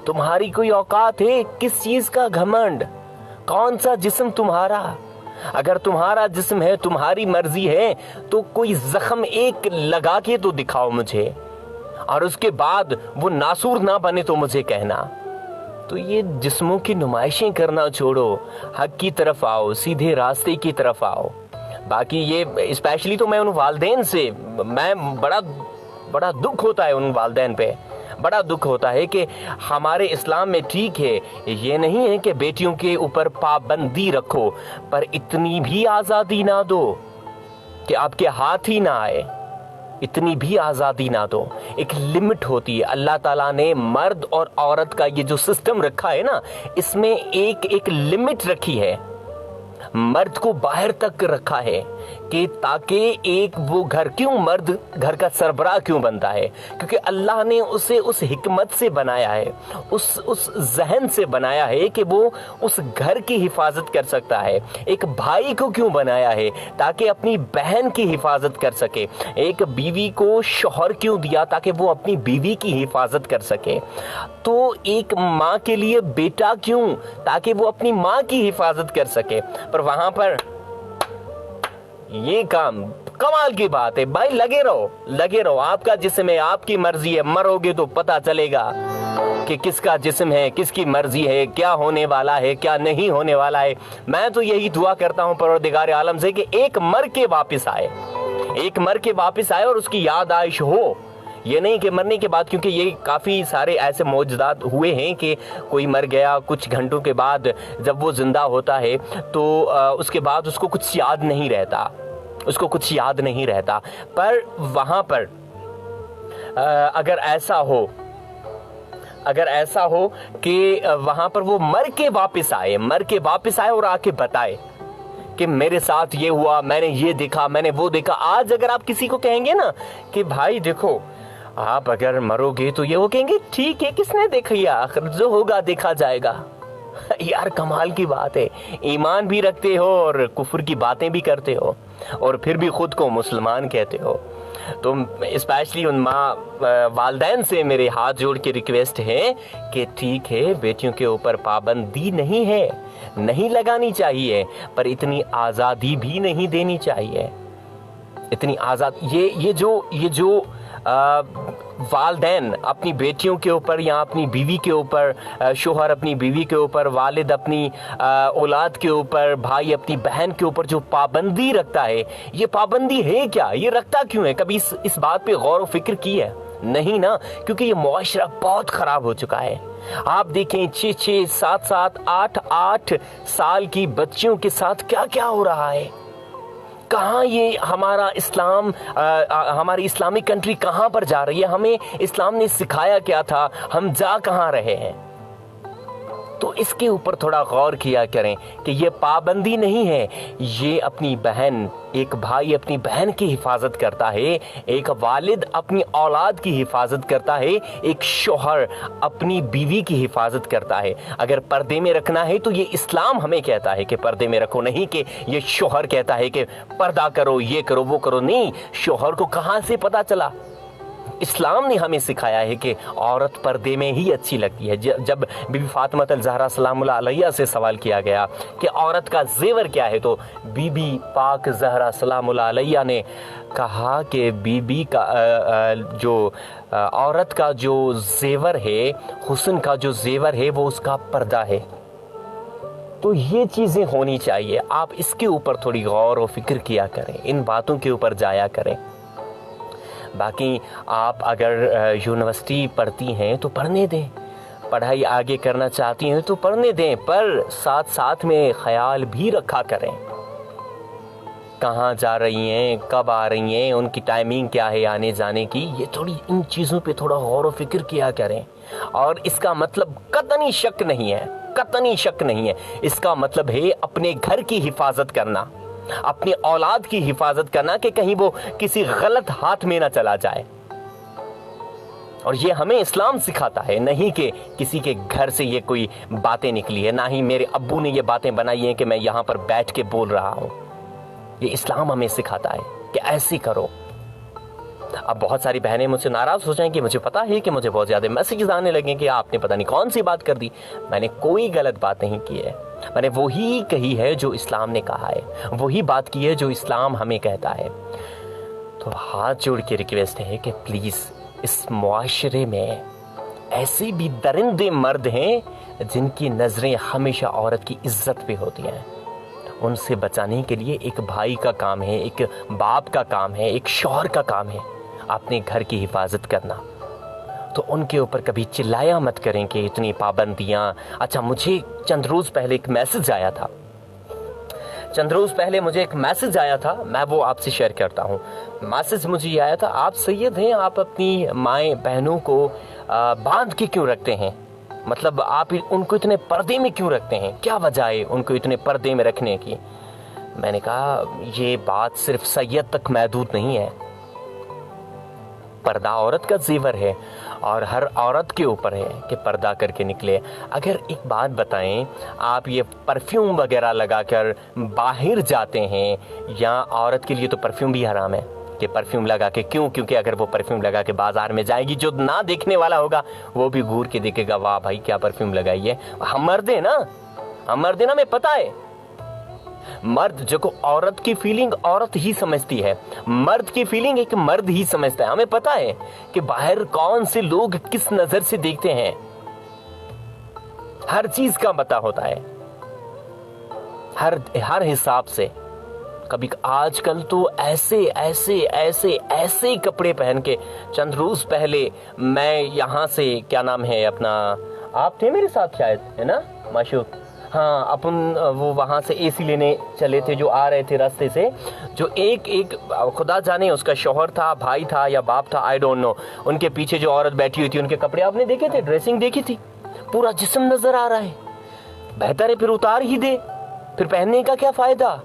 Speaker 1: तुम्हारी कोई औकात है? किस चीज का घमंड? कौन सा जिस्म तुम्हारा? अगर तुम्हारा जिस्म है, तुम्हारी मर्जी है, तो कोई जख्म एक लगा के तो दिखाओ मुझे, और उसके बाद वो नासूर ना बने तो मुझे कहना। तो ये जिस्मों की नुमाइशें करना छोड़ो, हक की तरफ आओ, सीधे रास्ते की तरफ आओ। बाकी ये स्पेशली तो मैं उन वालिदैन से, मैं बड़ा दुख होता है उन वालिदैन पे बड़ा दुख होता है कि हमारे इस्लाम में ठीक है, ये नहीं है कि बेटियों के ऊपर पाबंदी रखो, पर इतनी भी आज़ादी ना दो कि आपके हाथ ही ना आए, इतनी भी आज़ादी ना दो। एक लिमिट होती है। अल्लाह ताला ने मर्द और औरत का ये जो सिस्टम रखा है ना, इसमें एक लिमिट रखी है, मर्द को बाहर तक रखा है कि ताकि एक वो घर, क्यों मर्द घर का सरबराह क्यों बनता है? क्योंकि अल्लाह ने उसे उस हिकमत से बनाया है, उस जहन से बनाया है कि वो उस घर की हिफाजत कर सकता है। एक भाई को क्यों बनाया है? ताकि अपनी बहन की हिफाजत कर सके। एक बीवी को शौहर क्यों दिया? ताकि वो अपनी बीवी की हिफाजत कर सके। तो एक माँ के लिए बेटा क्यों? ताकि वो अपनी माँ की हिफाजत कर सके। पर वहां पर ये काम कमाल की बात है भाई, लगे रहो, आपका जिस्म है, आपकी मर्जी है, मरोगे तो पता चलेगा कि किसका जिस्म है, किसकी मर्जी है, क्या होने वाला है, क्या नहीं होने वाला है। मैं तो यही दुआ करता हूं परवरदिगार आलम से कि एक मर के वापस आए और उसकी याद आइश हो। ये नहीं कि मरने के बाद, क्योंकि ये काफ़ी सारे ऐसे मौजूदात हुए हैं कि कोई मर गया, कुछ घंटों के बाद जब वो जिंदा होता है तो उसके बाद उसको कुछ याद नहीं रहता, पर वहाँ पर अगर ऐसा हो कि वहाँ पर वो मर के वापस आए और आके बताए कि मेरे साथ ये हुआ, मैंने ये देखा, मैंने वो देखा। आज अगर आप किसी को कहेंगे ना कि भाई देखो, आप अगर मरोगे तो ये वो कहेंगे ठीक है, किसने देखा, आखिर जो होगा देखा जाएगा। यार कमाल की बात है, ईमान भी रखते हो और कुफ्र की बातें भी करते हो और फिर भी खुद को मुसलमान कहते हो। तो स्पेशली उन वालदैन से मेरे हाथ जोड़ के रिक्वेस्ट है कि ठीक है, बेटियों के ऊपर पाबंदी नहीं लगानी चाहिए, पर इतनी आज़ादी भी नहीं देनी चाहिए। इतनी आज़ाद ये जो वालदैन अपनी बेटियों के ऊपर या अपनी बीवी के ऊपर, शोहर अपनी बीवी के ऊपर, वालिद अपनी औलाद के ऊपर, भाई अपनी बहन के ऊपर जो पाबंदी रखता है, ये पाबंदी है क्या? ये रखता क्यों है? कभी इस बात पे गौर व फिक्र की है? नहीं ना, क्योंकि ये मुआशरा बहुत खराब हो चुका है। आप देखें 6-6, 7-7, 8-8 साल की बच्चियों के साथ क्या क्या हो रहा है। कहाँ ये हमारा इस्लाम, हमारी इस्लामिक कंट्री कहाँ पर जा रही है? हमें इस्लाम ने सिखाया क्या था? हम जा कहाँ रहे हैं? तो इसके ऊपर थोड़ा गौर किया करें कि ये पाबंदी नहीं है, ये अपनी बहन, एक भाई अपनी बहन की हिफाजत करता है, एक वालिद अपनी औलाद की हिफाजत करता है, एक शौहर अपनी बीवी की हिफाजत करता है। अगर पर्दे में रखना है तो ये इस्लाम हमें कहता है कि पर्दे में रखो, नहीं कि ये शौहर कहता है कि पर्दा करो, ये करो, वो करो। नहीं, शौहर को कहाँ से पता चला? इस्लाम ने हमें सिखाया है कि औरत पर्दे में ही अच्छी लगती है। जब बीबी फातिमा ज़हरा सलामुल्लाह अलैहा से सवाल किया गया कि औरत का जेवर क्या है, तो बीबी पाक ज़हरा सलामुल्लाह अलैहा ने कहा कि बीबी का जो औरत का जो जेवर है, हुस्न का जो जेवर है, वो उसका पर्दा है। तो ये चीज़ें होनी चाहिए। आप इसके ऊपर थोड़ी गौर और फिक्र किया करें, इन बातों के ऊपर जाया करें। बाकी आप अगर यूनिवर्सिटी पढ़ती हैं तो पढ़ने दें, पढ़ाई आगे करना चाहती हैं तो पढ़ने दें, पर साथ साथ में ख्याल भी रखा करें कहाँ जा रही हैं, कब आ रही हैं, उनकी टाइमिंग क्या है आने जाने की। ये थोड़ी इन चीज़ों पे थोड़ा गौर और फिक्र किया करें। और इसका मतलब कतई शक नहीं है, इसका मतलब है अपने घर की हिफाजत करना, अपनी औलाद की हिफाजत करना कि कहीं वो किसी गलत हाथ में ना चला जाए। और ये हमें इस्लाम सिखाता है, नहीं कि किसी के घर से ये कोई बातें निकली है, ना ही मेरे अब्बू ने ये बातें बनाई हैं कि मैं यहाँ पर बैठ के बोल रहा हूँ। ये इस्लाम हमें सिखाता है कि ऐसी करो। अब बहुत सारी बहनें मुझसे नाराज़ हो जाएंगी, मुझे पता है कि मुझे बहुत ज़्यादा मैसेज आने लगे कि आपने पता नहीं कौन सी बात कर दी। मैंने कोई गलत बात नहीं की है, मैंने वही कही है जो इस्लाम ने कहा है, वही बात की है जो इस्लाम हमें कहता है। तो हाथ जोड़ के रिक्वेस्ट है कि प्लीज़, इस मुआशरे में ऐसे भी दरिंदे मर्द हैं जिनकी नज़रें हमेशा औरत की इज्जत पे होती हैं। उनसे बचाने के लिए एक भाई का काम है, एक बाप का काम है, एक शौहर का काम है अपने घर की हिफाजत करना। तो उनके ऊपर कभी चिल्लाया मत करें कि इतनी पाबंदियाँ। अच्छा, मुझे चंद रोज़ पहले एक मैसेज आया था, मैं वो आपसे शेयर करता हूँ। मैसेज मुझे ये आया था, आप सैयद हैं, आप अपनी माएँ बहनों को बांध के क्यों रखते हैं? मतलब आप उनको इतने पर्दे में क्यों रखते हैं? क्या वजह है उनको इतने पर्दे में रखने की? मैंने कहा ये बात सिर्फ सैयद तक महदूद नहीं है। पर्दा औरत का जेवर है और हर औरत के ऊपर है कि पर्दा करके निकले। अगर एक बात बताएं, आप ये परफ्यूम वगैरह लगाकर बाहर जाते हैं, या औरत के लिए तो परफ्यूम भी हराम है कि परफ्यूम लगा के, क्यों? क्योंकि अगर वो परफ्यूम लगा के बाजार में जाएगी, जो ना देखने वाला होगा वो भी घूर के देखेगा, वाह भाई क्या परफ्यूम लगाई है। हम मर्द हैं ना, हमें पता है। मर्द जो को औरत की फीलिंग औरत ही समझती है, मर्द की फीलिंग एक मर्द ही समझता है। हमें पता है कि बाहर कौन से लोग किस नजर से देखते हैं, हर चीज का पता होता है, हर हिसाब से। कभी आजकल तो ऐसे कपड़े पहन के, चंद रोज पहले मैं यहां से, क्या नाम है अपना, आप थे मेरे साथ शायद, है ना माशूक? हाँ, अपन वो वहाँ से एसी लेने चले थे, जो आ रहे थे रास्ते से, जो एक खुदा जाने उसका शौहर था, भाई था या बाप था, आई डोंट नो, उनके पीछे जो औरत बैठी हुई थी, उनके कपड़े आपने देखे थे, ड्रेसिंग देखी थी, पूरा जिस्म नजर आ रहा है। बेहतर है फिर उतार ही दे, फिर पहनने का क्या फायदा?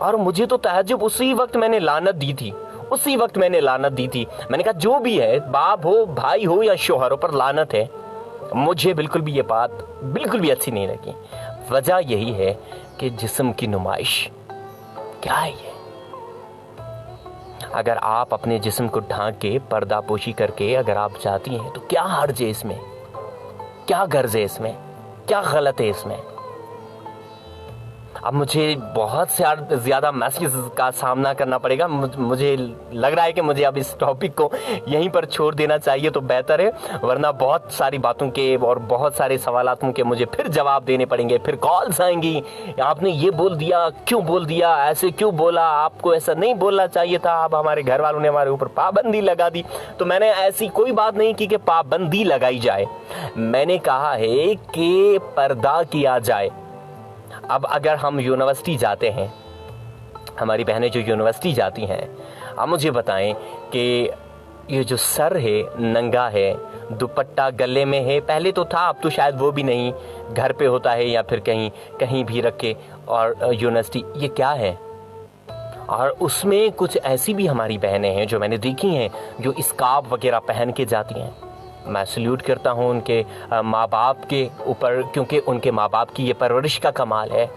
Speaker 1: और मुझे तो तहज्जुब, उसी वक्त मैंने लानत दी थी। मैंने कहा जो भी है, बाप हो, भाई हो या शौहर हो, पर लानत है। मुझे बिल्कुल भी ये बात बिल्कुल भी अच्छी नहीं लगी। वजह यही है कि जिस्म की नुमाइश क्या है ये? अगर आप अपने जिस्म को ढांक के, पर्दापोशी करके अगर आप जाती हैं, तो क्या हर्ज है इसमें? क्या गर्ज है इसमें? क्या गलत है इसमें? अब मुझे बहुत से ज़्यादा मैसेज का सामना करना पड़ेगा। मुझे लग रहा है कि मुझे अब इस टॉपिक को यहीं पर छोड़ देना चाहिए तो बेहतर है, वरना बहुत सारी बातों के और बहुत सारे सवालों के मुझे फिर जवाब देने पड़ेंगे, फिर कॉल्स आएंगी, आपने ये बोल दिया, क्यों बोल दिया, ऐसे क्यों बोला, आपको ऐसा नहीं बोलना चाहिए था, अब हमारे घर वालों ने हमारे ऊपर पाबंदी लगा दी। तो मैंने ऐसी कोई बात नहीं की कि पाबंदी लगाई जाए, मैंने कहा है कि पर्दा किया जाए। अब अगर हम यूनिवर्सिटी जाते हैं, हमारी बहनें जो यूनिवर्सिटी जाती हैं, अब मुझे बताएं कि ये जो सर है नंगा है, दुपट्टा गले में है, पहले तो था, अब तो शायद वो भी नहीं, घर पे होता है या फिर कहीं भी रख के, और यूनिवर्सिटी, ये क्या है? और उसमें कुछ ऐसी भी हमारी बहनें हैं जो मैंने देखी हैं, जो स्कार्फ वगैरह पहन के जाती हैं। मैं सल्यूट करता हूँ उनके माँ बाप के ऊपर, क्योंकि उनके माँ बाप की ये परवरिश का कमाल है।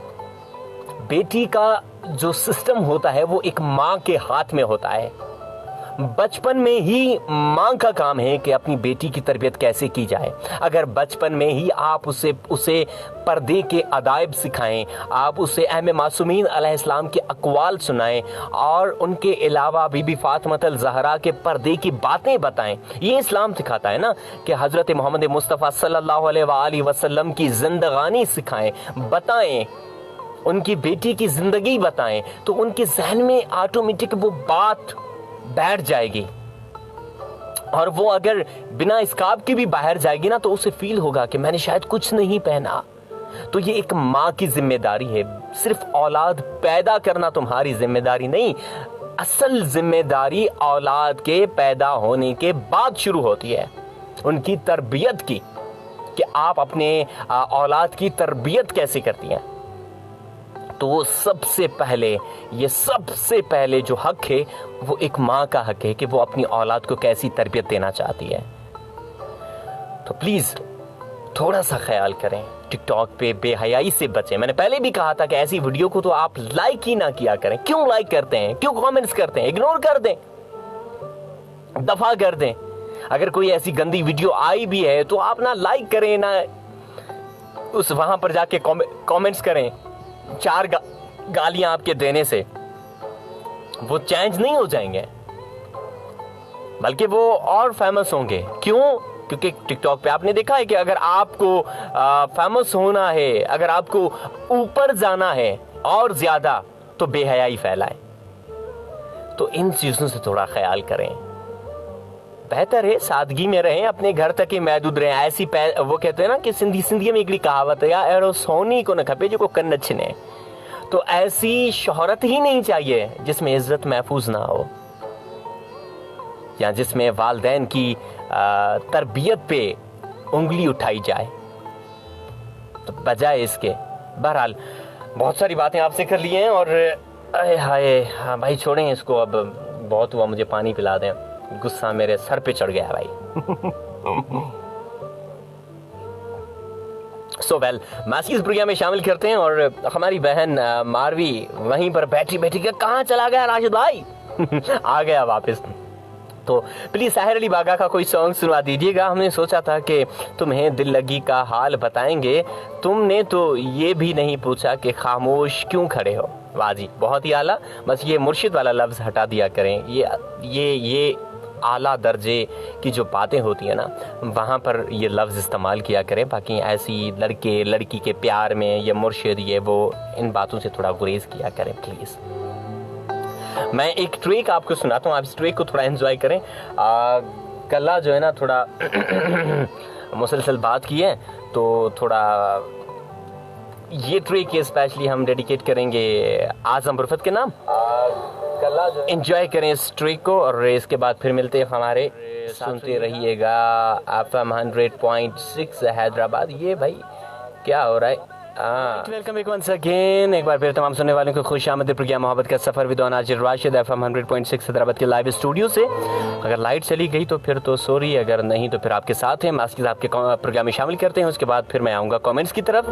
Speaker 1: बेटी का जो सिस्टम होता है वो एक माँ के हाथ में होता है। बचपन में ही माँ का काम है कि अपनी बेटी की तरबियत कैसे की जाए। अगर बचपन में ही आप उसे पर्दे के अदायब सिखाएं, आप उसे अहम मासूमीन अलैहिस्सलाम के अक़वाल सुनाएं और उनके अलावा बीबी फातिमा ज़हरा के पर्दे की बातें बताएं। ये इस्लाम सिखाता है ना कि हज़रत मोहम्मद मुस्तफ़ा सल्लल्लाहु अलैहि वसल्लम की ज़िंदगानी सिखाएं, बताएं, उनकी बेटी की ज़िंदगी बताएं, तो उनके जहन में ऑटोमेटिक वो बात बैठ जाएगी। और वो अगर बिना स्कार्फ के भी बाहर जाएगी ना, तो उसे फील होगा कि मैंने शायद कुछ नहीं पहना। तो ये एक माँ की जिम्मेदारी है। सिर्फ औलाद पैदा करना तुम्हारी जिम्मेदारी नहीं, असल जिम्मेदारी औलाद के पैदा होने के बाद शुरू होती है, उनकी तरबियत की, कि आप अपने औलाद की तरबियत कैसे करती हैं। तो वो सबसे पहले जो हक है वो एक माँ का हक है कि वो अपनी औलाद को कैसी तरबियत देना चाहती है। तो प्लीज़ थोड़ा सा ख्याल करें, टिकटॉक पे बेहयाई से बचें। मैंने पहले भी कहा था कि ऐसी वीडियो को तो आप लाइक ही ना किया करें। क्यों लाइक करते हैं, क्यों कमेंट्स करते हैं? इग्नोर कर दें, दफा कर दें। अगर कोई ऐसी गंदी वीडियो आई भी है तो आप ना लाइक करें, ना उस वहां पर जाके कमेंट्स करें। चार गालियां आपके देने से वो चेंज नहीं हो जाएंगे, बल्कि वो और फेमस होंगे। क्यों? क्योंकि टिकटॉक पे आपने देखा है कि अगर आपको फेमस होना है, अगर आपको ऊपर जाना है और ज्यादा, तो बेहयाई फैलाएं। तो इन चीजों से थोड़ा ख्याल करें। बेहतर है सादगी में रहें, अपने घर तक ही महदूद रहें। ऐसी वो कहते हैं ना कि सिंधी में एक कहावत है, या एड़ो सोनी को न खपे जो को कन्न छिने। तो ऐसी शोहरत ही नहीं चाहिए जिसमें इज्जत महफूज ना हो, या जिसमें वालिदैन की तरबियत पे उंगली उठाई जाए। तो बजाय इसके, बहरहाल बहुत सारी बातें आपसे कर ली हैं, और अरे हाय, हाँ भाई छोड़ें इसको, अब बहुत हुआ, मुझे पानी पिला दें, गुस्सा मेरे सर पे चढ़ गया भाई। सो वेल, मैसेज प्रोग्राम में शामिल करते हैं, और हमारी बहन मारवी वहीं पर बैठी बैठी के कहाँ चला गया राशिद भाई? आ गया वापस। तो प्लीज साहिर अली बागा का कोई सॉन्ग सुनवा दीजिएगा। हमने सोचा था कि तुम्हें दिल लगी का हाल बताएंगे, तुमने तो ये भी नहीं पूछा कि खामोश क्यों खड़े हो। वाह जी, बहुत ही आला। बस ये मुर्शिद वाला लफ्ज़ हटा दिया करें, ये आला दर्जे की जो बातें होती है ना, वहाँ पर ये लफ्ज़ इस्तेमाल किया करें। बाकी ऐसी लड़के लड़की के प्यार में ये मुर्शिद ये वो, इन बातों से थोड़ा गुरेज किया करें प्लीज़। मैं एक ट्रैक आपको सुनाता हूँ, आप इस ट्रैक को थोड़ा एंजॉय करें। कल्ला जो है ना थोड़ा मुसलसल बात की है, तो थोड़ा ये ट्रैक स्पेशली हम डेडिकेट करेंगे आज़म रुफत के नाम। कल्ला जो एंजॉय करें इस ट्रैक को, और इसके बाद फिर मिलते हैं हमारे। सुनते रहिएगा FM 100.6 हैदराबाद। ये भाई क्या हो रहा है? वेलकम बैक वंस अगेन, एक बार फिर तमाम सुनने वालों को खुश आमदीद प्रोग्राम मोहब्बत का सफर विद नाजिर राशिद FM 100.6 हैदराबाद के लाइव स्टूडियो से। अगर लाइट चली गई तो फिर तो सॉरी, अगर नहीं तो फिर आपके साथ हैं। मैसेज आपके प्रोग्राम में शामिल करते हैं, उसके बाद फिर मैं आऊँगा कमेंट्स की तरफ।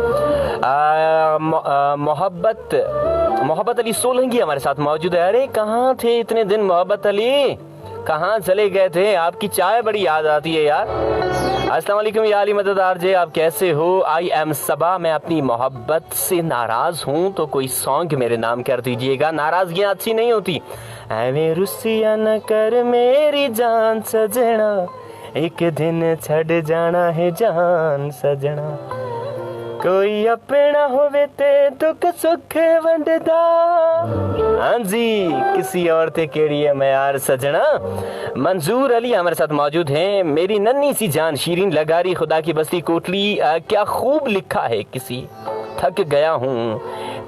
Speaker 1: मोहब्बत अली सोलंकी हमारे साथ मौजूद है। अरे कहाँ थे इतने दिन मोहब्बत अली, कहाँ चले गए थे? आपकी चाय बड़ी याद आती है यार। अस्सलाम वालेकुम या अली मदद आरजे, आप कैसे हो? आई एम सबा, मैं अपनी मोहब्बत से नाराज हूँ, तो कोई सॉन्ग मेरे नाम कर दीजिएगा। नाराजगियाँ अच्छी नहीं होती। ऐवें रुसिया न कर मेरी जान सजना, एक दिन छड़ जाना है जान सजना, कोई अपना होवे ते दुख सुख वंडदा। हाँ जी, किसी और ते केड़ी है मैं यार सजना। मंजूर अली हमारे साथ मौजूद हैं। मेरी नन्ही सी जान शीरीन लगारी, खुदा की बस्ती कोटली, क्या खूब लिखा है किसी, थक गया हूँ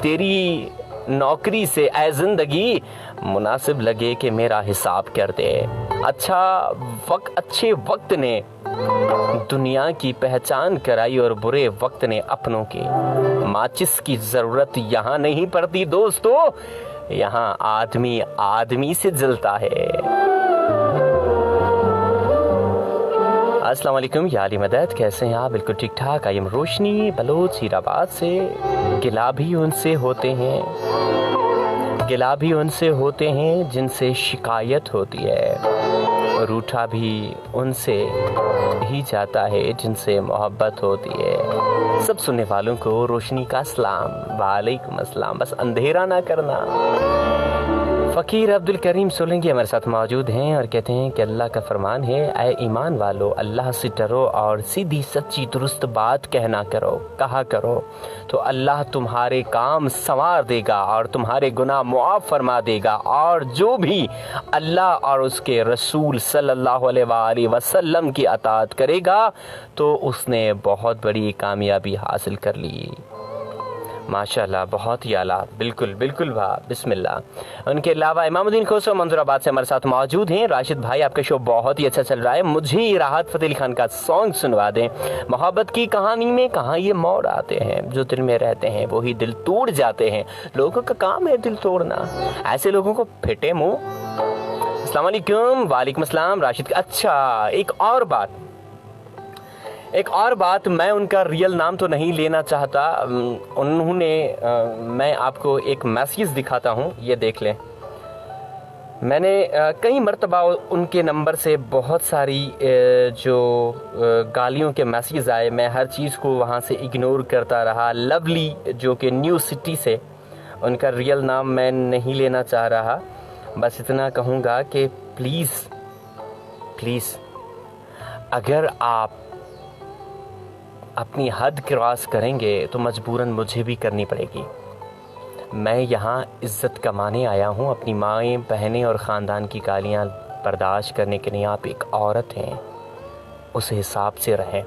Speaker 1: तेरी नौकरी से ऐ जिंदगी, मुनासिब लगे कि मेरा हिसाब कर दे। अच्छे वक्त ने दुनिया की पहचान कराई, और बुरे वक्त ने अपनों की। माचिस की जरूरत यहाँ नहीं पड़ती दोस्तों, यहाँ आदमी आदमी से जलता है। अस्सलाम वालेकुम या अली मदद, कैसे हैं आप? बिल्कुल ठीक ठाक। आई एम रोशनी बलोच हीराबाद से। गिला भी उनसे होते हैं जिनसे शिकायत होती है, रूठा भी उनसे ही जाता है जिनसे मोहब्बत होती है। सब सुनने वालों को रोशनी का सलाम। वालेकुम अस्सलाम। बस अंधेरा ना करना। फ़कीर अब्दुल करीम सोलंकी हमारे साथ मौजूद हैं और कहते हैं कि अल्लाह का फरमान है, ऐ ईमान वालो अल्लाह से डरो और सीधी सच्ची दुरुस्त बात कहा करो तो अल्लाह तुम्हारे काम संवार देगा और तुम्हारे गुनाह मुआफ़ फरमा देगा। और जो भी अल्लाह और उसके रसूल सल्लल्लाहु अलैहि वसल्लम की अताअत करेगा तो उसने बहुत बड़ी कामयाबी हासिल कर ली। माशाल्लाह, बहुत ही आला। बिल्कुल बिल्कुल बिस्मिल्लाह। उनके अलावा इमामुद्दीन खोसो मंजूराबाद से हमारे साथ मौजूद हैं। राशिद भाई, आपका शो बहुत ही अच्छा चल रहा है, मुझे राहत फ़तेह अली खान का सॉन्ग सुनवा दें। मोहब्बत की कहानी में कहाँ ये मोड़ आते हैं, जो दिल में रहते हैं वही दिल तोड़ जाते हैं। लोगों का काम है दिल तोड़ना, ऐसे लोगों को फिटे मुँह। अस्सलाम वालेकुम। वालेकुम अस्सलाम राशिद। अच्छा, एक और बात, मैं उनका रियल नाम तो नहीं लेना चाहता। मैं आपको एक मैसेज दिखाता हूँ, ये देख लें। मैंने कई मर्तबा उनके नंबर से बहुत सारी जो गालियों के मैसेज आए, मैं हर चीज़ को वहाँ से इग्नोर करता रहा। लवली जो कि न्यू सिटी से, उनका रियल नाम मैं नहीं लेना चाह रहा। बस इतना कहूँगा कि प्लीज़ अगर आप अपनी हद क्रॉस करेंगे तो मजबूरन मुझे भी करनी पड़ेगी। मैं यहाँ इज़्ज़त कमाने आया हूँ, अपनी माएँ बहनें और ख़ानदान की गालियाँ बर्दाश्त करने के नहीं, आप एक औरत हैं, उस हिसाब से रहें।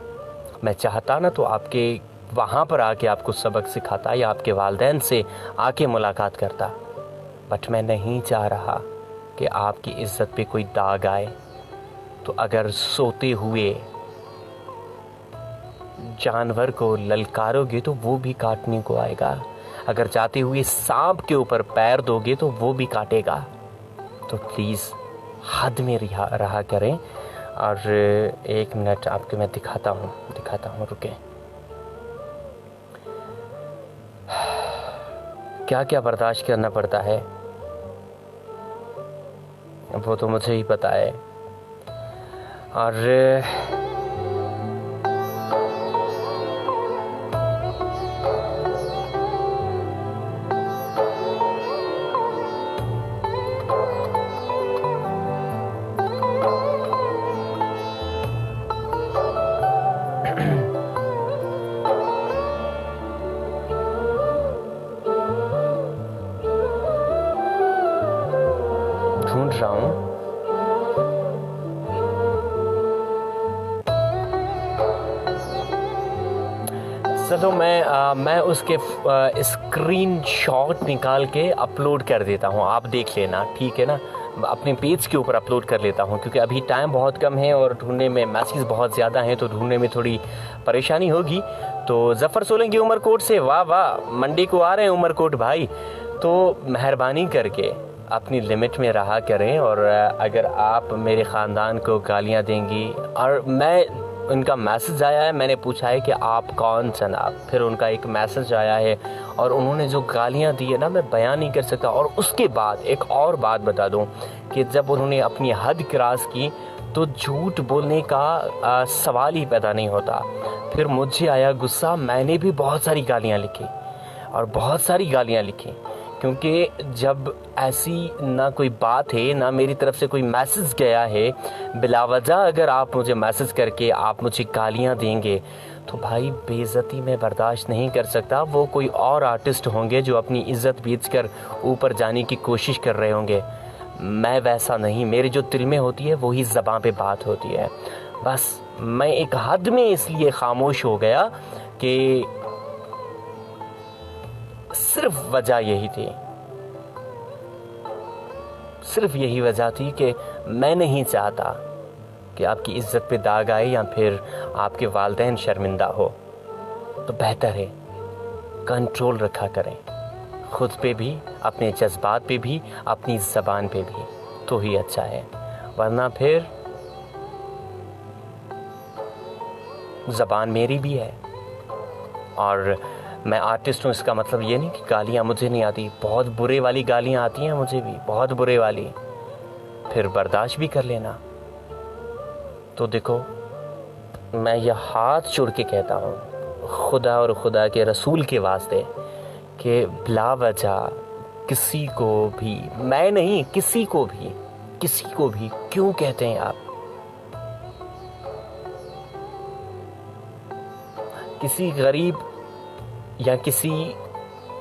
Speaker 1: मैं चाहता ना तो आपके वहाँ पर आके आपको सबक सिखाता या आपके वालिदैन से आके मुलाकात करता, बट मैं नहीं चाह रहा कि आपकी इज़्ज़त पे कोई दाग आए। तो अगर सोते हुए जानवर को ललकारोगे तो वो भी काटने को आएगा, अगर जाते हुए सांप के ऊपर पैर दोगे तो वो भी काटेगा। तो प्लीज़ हद में रहा करें। और 1 मिनट आपको मैं दिखाता हूँ, रुके। क्या क्या बर्दाश्त करना पड़ता है वो तो मुझे ही पता है। और ढूंढ रहा हूँ। चलो मैं उसके स्क्रीनशॉट निकाल के अपलोड कर देता हूँ, आप देख लेना, ठीक है ना। अपने पेज के ऊपर अपलोड कर लेता हूँ, क्योंकि अभी टाइम बहुत कम है और ढूंढने में मैसेज बहुत ज़्यादा हैं, तो ढूंढने में थोड़ी परेशानी होगी। तो ज़फ़र सोलंकी उमरकोट से, वाह वाह, मंडी को आ रहे हैं उमरकोट भाई। तो मेहरबानी करके अपनी लिमिट में रहा करें। और अगर आप मेरे ख़ानदान को गालियाँ देंगी, और मैं उनका मैसेज आया है, मैंने पूछा है कि आप कौन जनाब, फिर उनका एक मैसेज आया है और उन्होंने जो गालियाँ दी है ना, मैं बयान नहीं कर सकता। और उसके बाद एक और बात बता दूं कि जब उन्होंने अपनी हद क्रॉस की तो झूठ बोलने का सवाल ही पैदा नहीं होता। फिर मुझे आया गुस्सा, मैंने भी बहुत सारी गालियाँ लिखी और बहुत सारी गालियाँ लिखी, क्योंकि जब ऐसी ना कोई बात है, ना मेरी तरफ से कोई मैसेज गया है, बिलावजह अगर आप मुझे मैसेज करके आप मुझे गालियाँ देंगे तो भाई बेइज्जती में बर्दाश्त नहीं कर सकता। वो कोई और आर्टिस्ट होंगे जो अपनी इज़्ज़त बेचकर ऊपर जाने की कोशिश कर रहे होंगे, मैं वैसा नहीं। मेरे जो दिल में होती है वही ज़बान पे बात होती है। बस मैं एक हद में इसलिए खामोश हो गया कि सिर्फ वजह यही थी, सिर्फ यही वजह थी कि मैं नहीं चाहता कि आपकी इज़्ज़त पे दाग आए या फिर आपके वालिदैन शर्मिंदा हो। तो बेहतर है कंट्रोल रखा करें, खुद पे भी, अपने जज्बात पे भी, अपनी ज़बान पे भी, तो ही अच्छा है। वरना फिर ज़बान मेरी भी है और मैं आर्टिस्ट हूँ, इसका मतलब ये नहीं कि गालियाँ मुझे नहीं आती। बहुत बुरे वाली गालियाँ आती हैं मुझे भी, बहुत बुरे वाली, फिर बर्दाश्त भी कर लेना। तो देखो, मैं ये हाथ जोड़ के कहता हूँ खुदा और खुदा के रसूल के वास्ते कि बिला वजह किसी को भी, मैं नहीं, किसी को भी क्यों कहते हैं आप? किसी गरीब या किसी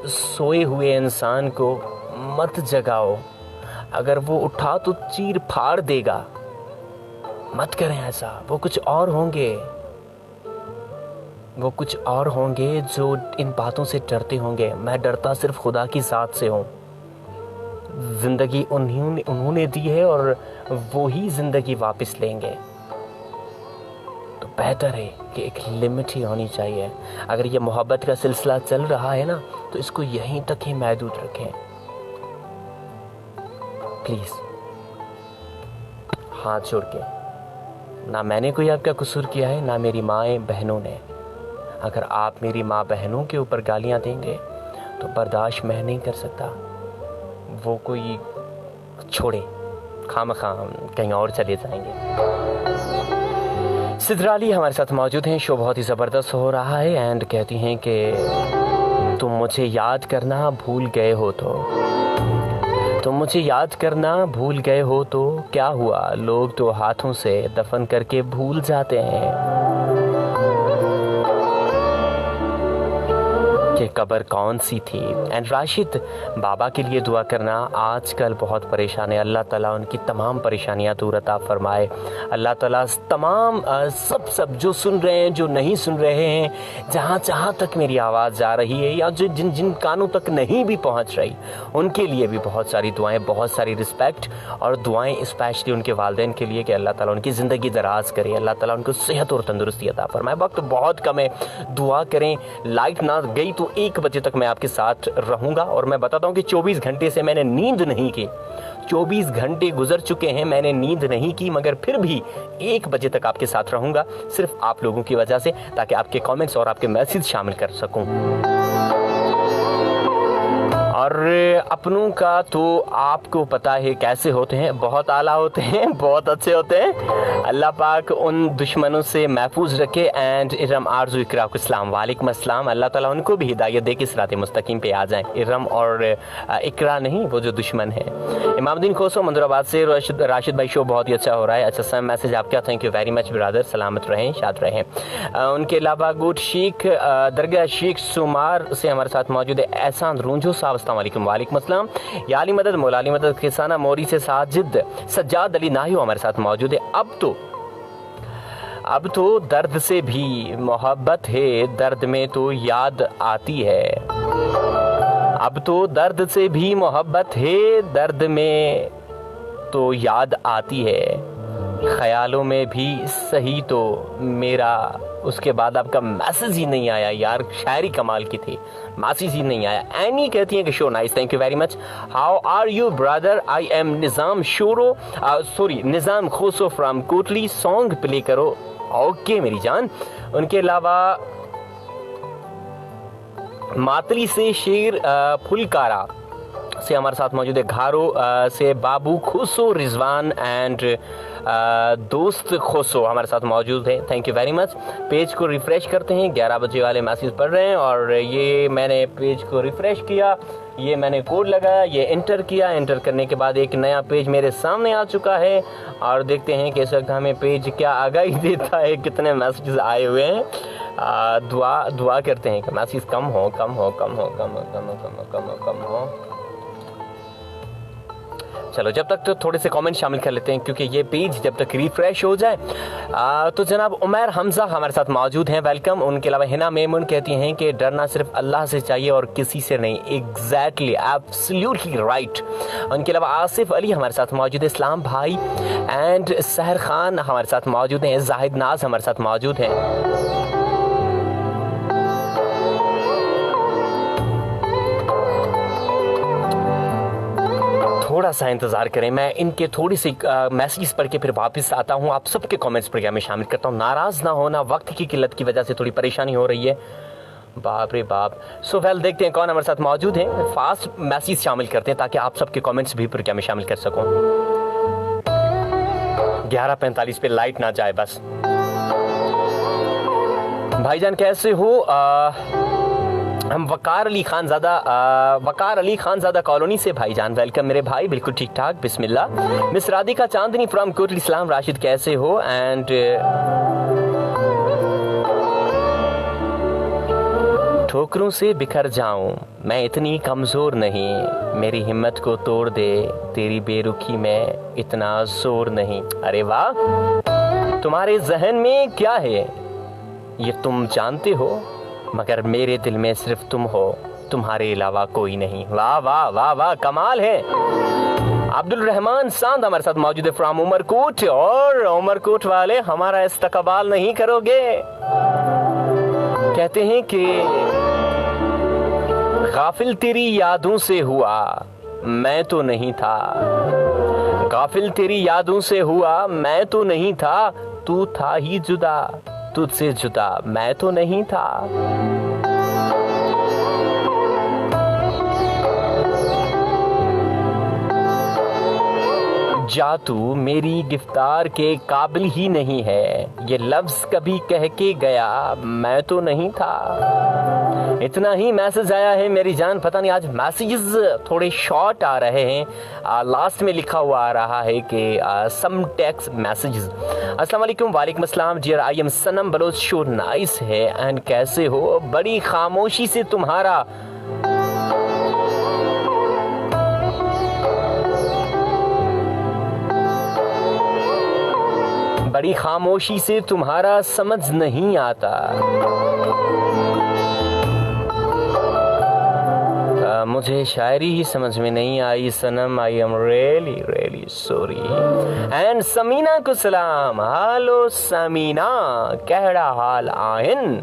Speaker 1: सोए हुए इंसान को मत जगाओ, अगर वो उठा तो चीर फाड़ देगा। मत करें ऐसा, वो कुछ और होंगे जो इन बातों से डरते होंगे। मैं डरता सिर्फ खुदा की ज़ात से हूँ। ज़िंदगी उन्होंने दी है और वो ही ज़िंदगी वापस लेंगे। तो बेहतर है कि एक लिमिट ही होनी चाहिए। अगर ये मोहब्बत का सिलसिला चल रहा है ना, तो इसको यहीं तक ही महदूद रखें प्लीज़, हाथ जोड़ के। ना मैंने कोई आपका कसूर किया है, ना मेरी माएँ बहनों ने। अगर आप मेरी माँ बहनों के ऊपर गालियाँ देंगे तो बर्दाश्त मैं नहीं कर सकता। वो कोई छोड़े, खामखाम कहीं और चले जाएंगे। सिद्राली हमारे साथ मौजूद हैं, शो बहुत ही ज़बरदस्त हो रहा है। एंड कहती हैं कि तुम मुझे याद करना भूल गए हो तो क्या हुआ, लोग तो हाथों से दफन करके भूल जाते हैं। कि कब्र कौन सी थी। एंड राशिद, बाबा के लिए दुआ करना, आजकल बहुत परेशान है। अल्लाह ताला उनकी तमाम परेशानियां दूर अता फरमाए। अल्लाह ताला तमाम सब जो सुन रहे हैं, जो नहीं सुन रहे हैं, जहाँ तक मेरी आवाज़ जा रही है या जो जिन कानों तक नहीं भी पहुँच रही, उनके लिए भी बहुत सारी दुआएं, बहुत सारी रिस्पेक्ट और दुआएं स्पेशली उनके वालिदैन के लिए कि अल्लाह ताला उनकी ज़िंदगी दराज करे, अल्लाह ताला उनको सेहत और तंदुरुस्ती अता फरमाए। वक्त बहुत कम है, दुआ करें। लाइट ना गई तो 1 बजे तक मैं आपके साथ रहूँगा। और मैं बताता हूँ कि 24 घंटे से मैंने नींद नहीं की, 24 घंटे गुजर चुके हैं, मैंने नींद नहीं की, मगर फिर भी 1 बजे तक आपके साथ रहूँगा, सिर्फ आप लोगों की वजह से, ताकि आपके कमेंट्स और आपके मैसेज शामिल कर सकूँ। और अपनों का तो आपको पता है कैसे होते हैं, बहुत आला होते हैं, बहुत अच्छे होते हैं। अल्लाह पाक उन दुश्मनों से महफूज रखे। एंड इरम आरजू इकरा को इस्लाम, वालेकुम अस्सलाम। अल्लाह ताला उनको भी हिदायत दे कि सिरात मुस्तकीम पे आ जाएं। इरम और इकरा नहीं, वो जो दुश्मन है। इमामुद्दीन खोसो मंदुराबाद से, राशिद भाई शो बहुत ही अच्छा हो रहा है। अच्छा सा मैसेज आपका, thank you very much brother, सलामत रहें, शाद रहें। उनके अलावा गुड शेख दरगाह शेख सुमार से हमारे साथ मौजूद है एहसान रूंझो साहब, वालेकुम अस्सलाम। याली मदद, मौलाली मदद, किसाना मोरी से साजिद सज्जाद अली नाहियो हमारे साथ मौजूद है। अब तो दर्द से भी मोहब्बत है, दर्द में तो याद आती है। अब तो दर्द से भी मोहब्बत है, दर्द में तो याद आती है। ख्यालों में भी सही तो मेरा। उसके बाद आपका मैसेज ही नहीं आया यार, शायरी कमाल की थी, मैसेज ही नहीं आया। एनी कहती है कि show nice, thank you very much. How are you brother, I am Nizam Shoro, sorry Nizam Khoso from Kotli, song play करो। ओके मेरी जान। उनके अलावा मातली से शेर फुलकारा से हमारे साथ मौजूद है। घारो से बाबू खोसो रिजवान एंड दोस्त खोसो हमारे साथ मौजूद है, thank you very much. Page को रिफ्रेश करते हैं, 11 बजे वाले मैसेज पढ़ रहे हैं। और ये मैंने पेज को रिफ्रेश किया, ये मैंने कोड लगाया, ये एंटर किया, एंटर करने के बाद एक नया पेज मेरे सामने आ चुका है। और देखते हैं कि इस वक्त हमें पेज क्या आगाही देता है, कितने मैसेजेस आए हुए हैं। दुआ करते हैं कि मैसेज कम हो। चलो जब तक तो थोड़े से कमेंट शामिल कर लेते हैं, क्योंकि ये पेज जब तक रिफ्रेश हो जाए। तो जनाब उमर हमजा हमारे साथ मौजूद हैं, वेलकम। उनके अलावा हिना मेमून कहती हैं कि डरना सिर्फ अल्लाह से चाहिए और किसी से नहीं। Exactly, absolutely right. उनके अलावा आसिफ अली हमारे साथ मौजूद है, इस्लाम भाई एंड सहर खान हमारे साथ मौजूद हैं, जाहिद नाज हमारे साथ मौजूद हैं। थोड़ा सा इंतज़ार करें, मैं इनके थोड़ी सी मैसेज पढ़ के फिर वापस आता हूँ, आप सबके कमेंट्स पर मैं शामिल करता हूँ। नाराज़ ना होना, वक्त की किल्लत की वजह से थोड़ी परेशानी हो रही है, बाप रे बाप। सो वेल, देखते हैं कौन हमारे साथ मौजूद है। फास्ट मैसेज शामिल करते हैं ताकि आप सबके कमेंट्स भी फिर मैं शामिल कर सकूँ। 11:45 पे लाइट ना जाए बस। भाईजान कैसे हो? हम वकार अली खान कॉलोनी से भाईजान, वेलकम मेरे भाई, बिल्कुल ठीक ठाक, बिस्मिल्लाह। मिस राधिका चांदनी फ्रॉम कोटली इस्लाम, राशिद कैसे हो? एंड ठोकरों से बिखर जाऊं मैं इतनी कमजोर नहीं, मेरी हिम्मत को तोड़ दे तेरी बेरुखी में इतना जोर नहीं। अरे वाह, तुम्हारे जहन में क्या है ये तुम जानते हो, मगर मेरे दिल में सिर्फ तुम हो, तुम्हारे अलावा कोई नहीं। वाह वाह वाह वाह, कमाल है। अब्दुल रहमान सांद हमारे साथ मौजूद है फ्रॉम उमरकोट। और उमरकोट वाले हमारा इस्तकबाल नहीं करोगे? कहते हैं कि गाफिल तेरी यादों से हुआ मैं तो नहीं था, गाफिल तेरी यादों से हुआ मैं तो नहीं था, तू था ही जुदा, तुझसे जुदा मैं तो नहीं था। जा तू मेरी गिरफ्तार के काबिल ही नहीं है, ये लफ्ज कभी कह के गया मैं तो नहीं था। इतना ही मैसेज आया है मेरी जान। पता नहीं आज मैसेजेस थोड़े शॉर्ट आ रहे हैं। लास्ट में लिखा हुआ आ रहा है कि सम टेक्स्ट मैसेजेस। अस्सलाम वालेकुम। वालेकुम अस्सलाम। Dear I am Sanam Baloch, show nice है एंड कैसे हो? बड़ी खामोशी से तुम्हारा समझ नहीं आता। मुझे शायरी ही समझ में नहीं आई Sanam. I am really sorry. And Samina को सलाम। हेलो समीना, कहड़ा हाल आहिन?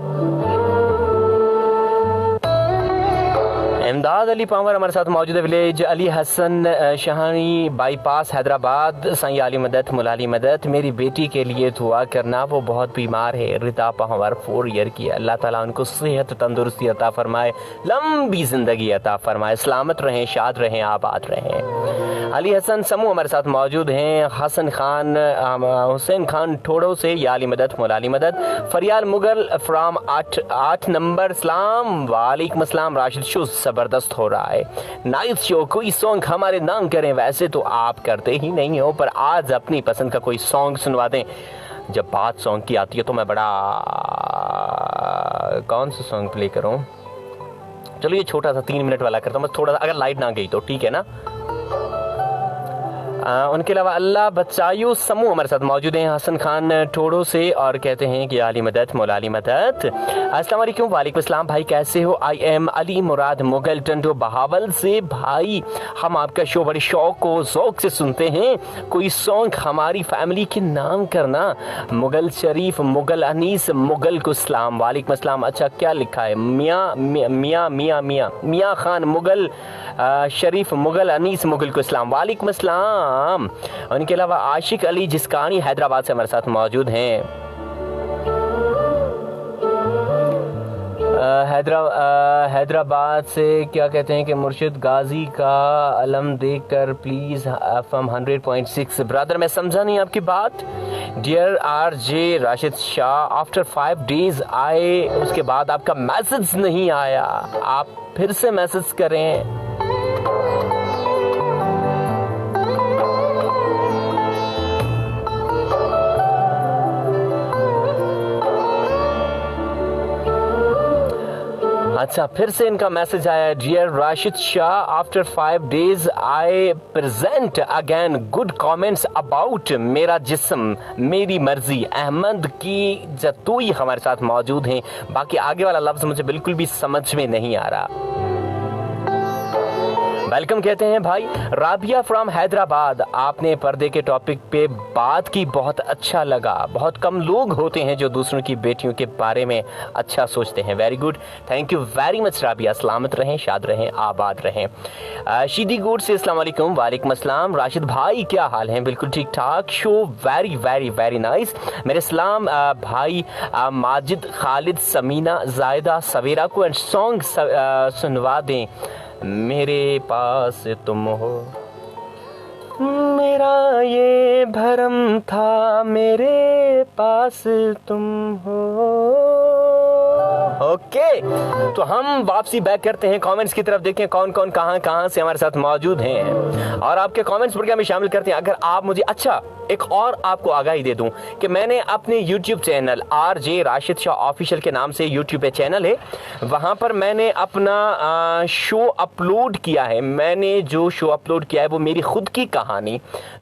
Speaker 1: इमदाद अली पावर हमारे साथ मौजूद है। Village Ali Hassan Shahani bypass Hyderabad. साईं आली मदद मुलाली मदद। मेरी बेटी के लिए दुआ करना, वो बहुत बीमार है। रिता पावर 4 ईयर की। अल्लाह ताला उनको सेहत तंदुरुस्ती अता फरमाए, लंबी जिंदगी अता फरमाए, सलामत रहें, शाद रहें, आबाद रहें। अली हसन समूह हमारे साथ मौजूद हैं। हसन खान हुसैन खान ठोड़ो से, या अली मदद मुलाली मदद। फरियाल मुगल फ्राम 8 नंबर। सलाम वालेकुम अस्सलाम। राशिद शो जबरदस्त हो रहा है, नाइस शो। कोई सॉन्ग हमारे नाम करें। वैसे तो आप करते ही नहीं हो, पर आज अपनी पसंद का कोई सॉन्ग सुनवा दें। जब बात सॉन्ग की आती है तो मैं बड़ा कौन सा सॉन्ग प्ले करूं? चलो ये छोटा सा 3 मिनट वाला करता हूं, बस थोड़ा सा, अगर लाइट ना गई तो ठीक है ना। उनके अलावा अल्लाह बचायू समूह हमारे साथ मौजूद हैं। हसन खान ठोड़ो से और कहते हैं कि आली मदद मौलाली मदद। अस्सलाम वालेकुम। वालेकुम अस्सलाम भाई, कैसे हो? आई एम अली मुराद मुगल टंडो बहावल से। भाई हम आपका शो बड़े शौक व ज़ौक़ से सुनते हैं। कोई सॉन्ग हमारी फैमिली के नाम करना। मुगल शरीफ, मुगल अनीस, मुगल को सलाम। वालेकुम अस्सलाम। अच्छा क्या लिखा है? मियाँ खान मुगल शरीफ, मुगल अनीस, मुगल को सलाम। वालेकुम अस्सलाम। उनके अलावा आशिक अली जिसकानी हैदराबाद से हमारे साथ मौजूद हैं। हैदराबाद से क्या कहते हैं कि मुर्शिद गाजी का अलम देखकर प्लीज FM 100.6। ब्रदर मैं समझा नहीं आपकी बात। Dear RJ Rashid Shah, after 5 days आए, उसके बाद आपका मैसेज नहीं आया। आप फिर से मैसेज करें। अच्छा फिर से इनका मैसेज आया। Dear Rashid Shah, after 5 days I present again good comments about मेरा जिस्म मेरी मर्जी। अहमद की जतोई हमारे साथ मौजूद हैं। बाकी आगे वाला लफ्ज मुझे बिल्कुल भी समझ में नहीं आ रहा। वेलकम कहते हैं भाई। राबिया फ्रॉम हैदराबाद, आपने पर्दे के टॉपिक पे बात की, बहुत अच्छा लगा। बहुत कम लोग होते हैं जो दूसरों की बेटियों के बारे में अच्छा सोचते हैं। Very good, thank you very much Rabia. सलामत रहें, शाद रहें, आबाद रहें। शीदी गुड से अस्सलाम वालेकुम। वालेकुम अस्सलाम। राशिद भाई क्या हाल है? बिल्कुल ठीक ठाक। Show very very very nice. मेरे सलाम भाई माजिद, खालिद, समीना, जायदा, सवेरा को एंड सॉन्ग सुनवा दें। मेरे पास तुम हो, मेरा ये भरम था, मेरे पास तुम हो। ओके तो हम वापसी बैक करते हैं, कमेंट्स की तरफ देखें कौन कौन कहां से हमारे साथ मौजूद हैं और आपके कमेंट्स प्रोग्राम में शामिल करते हैं। अगर आप मुझे अच्छा एक और आपको आगाही दे दूं कि मैंने अपने YouTube channel RJ Rashid Shah official के नाम से YouTube पे चैनल है, वहां पर मैंने अपना शो अपलोड किया है। मैंने जो शो अपलोड किया है वो मेरी खुद की कहानी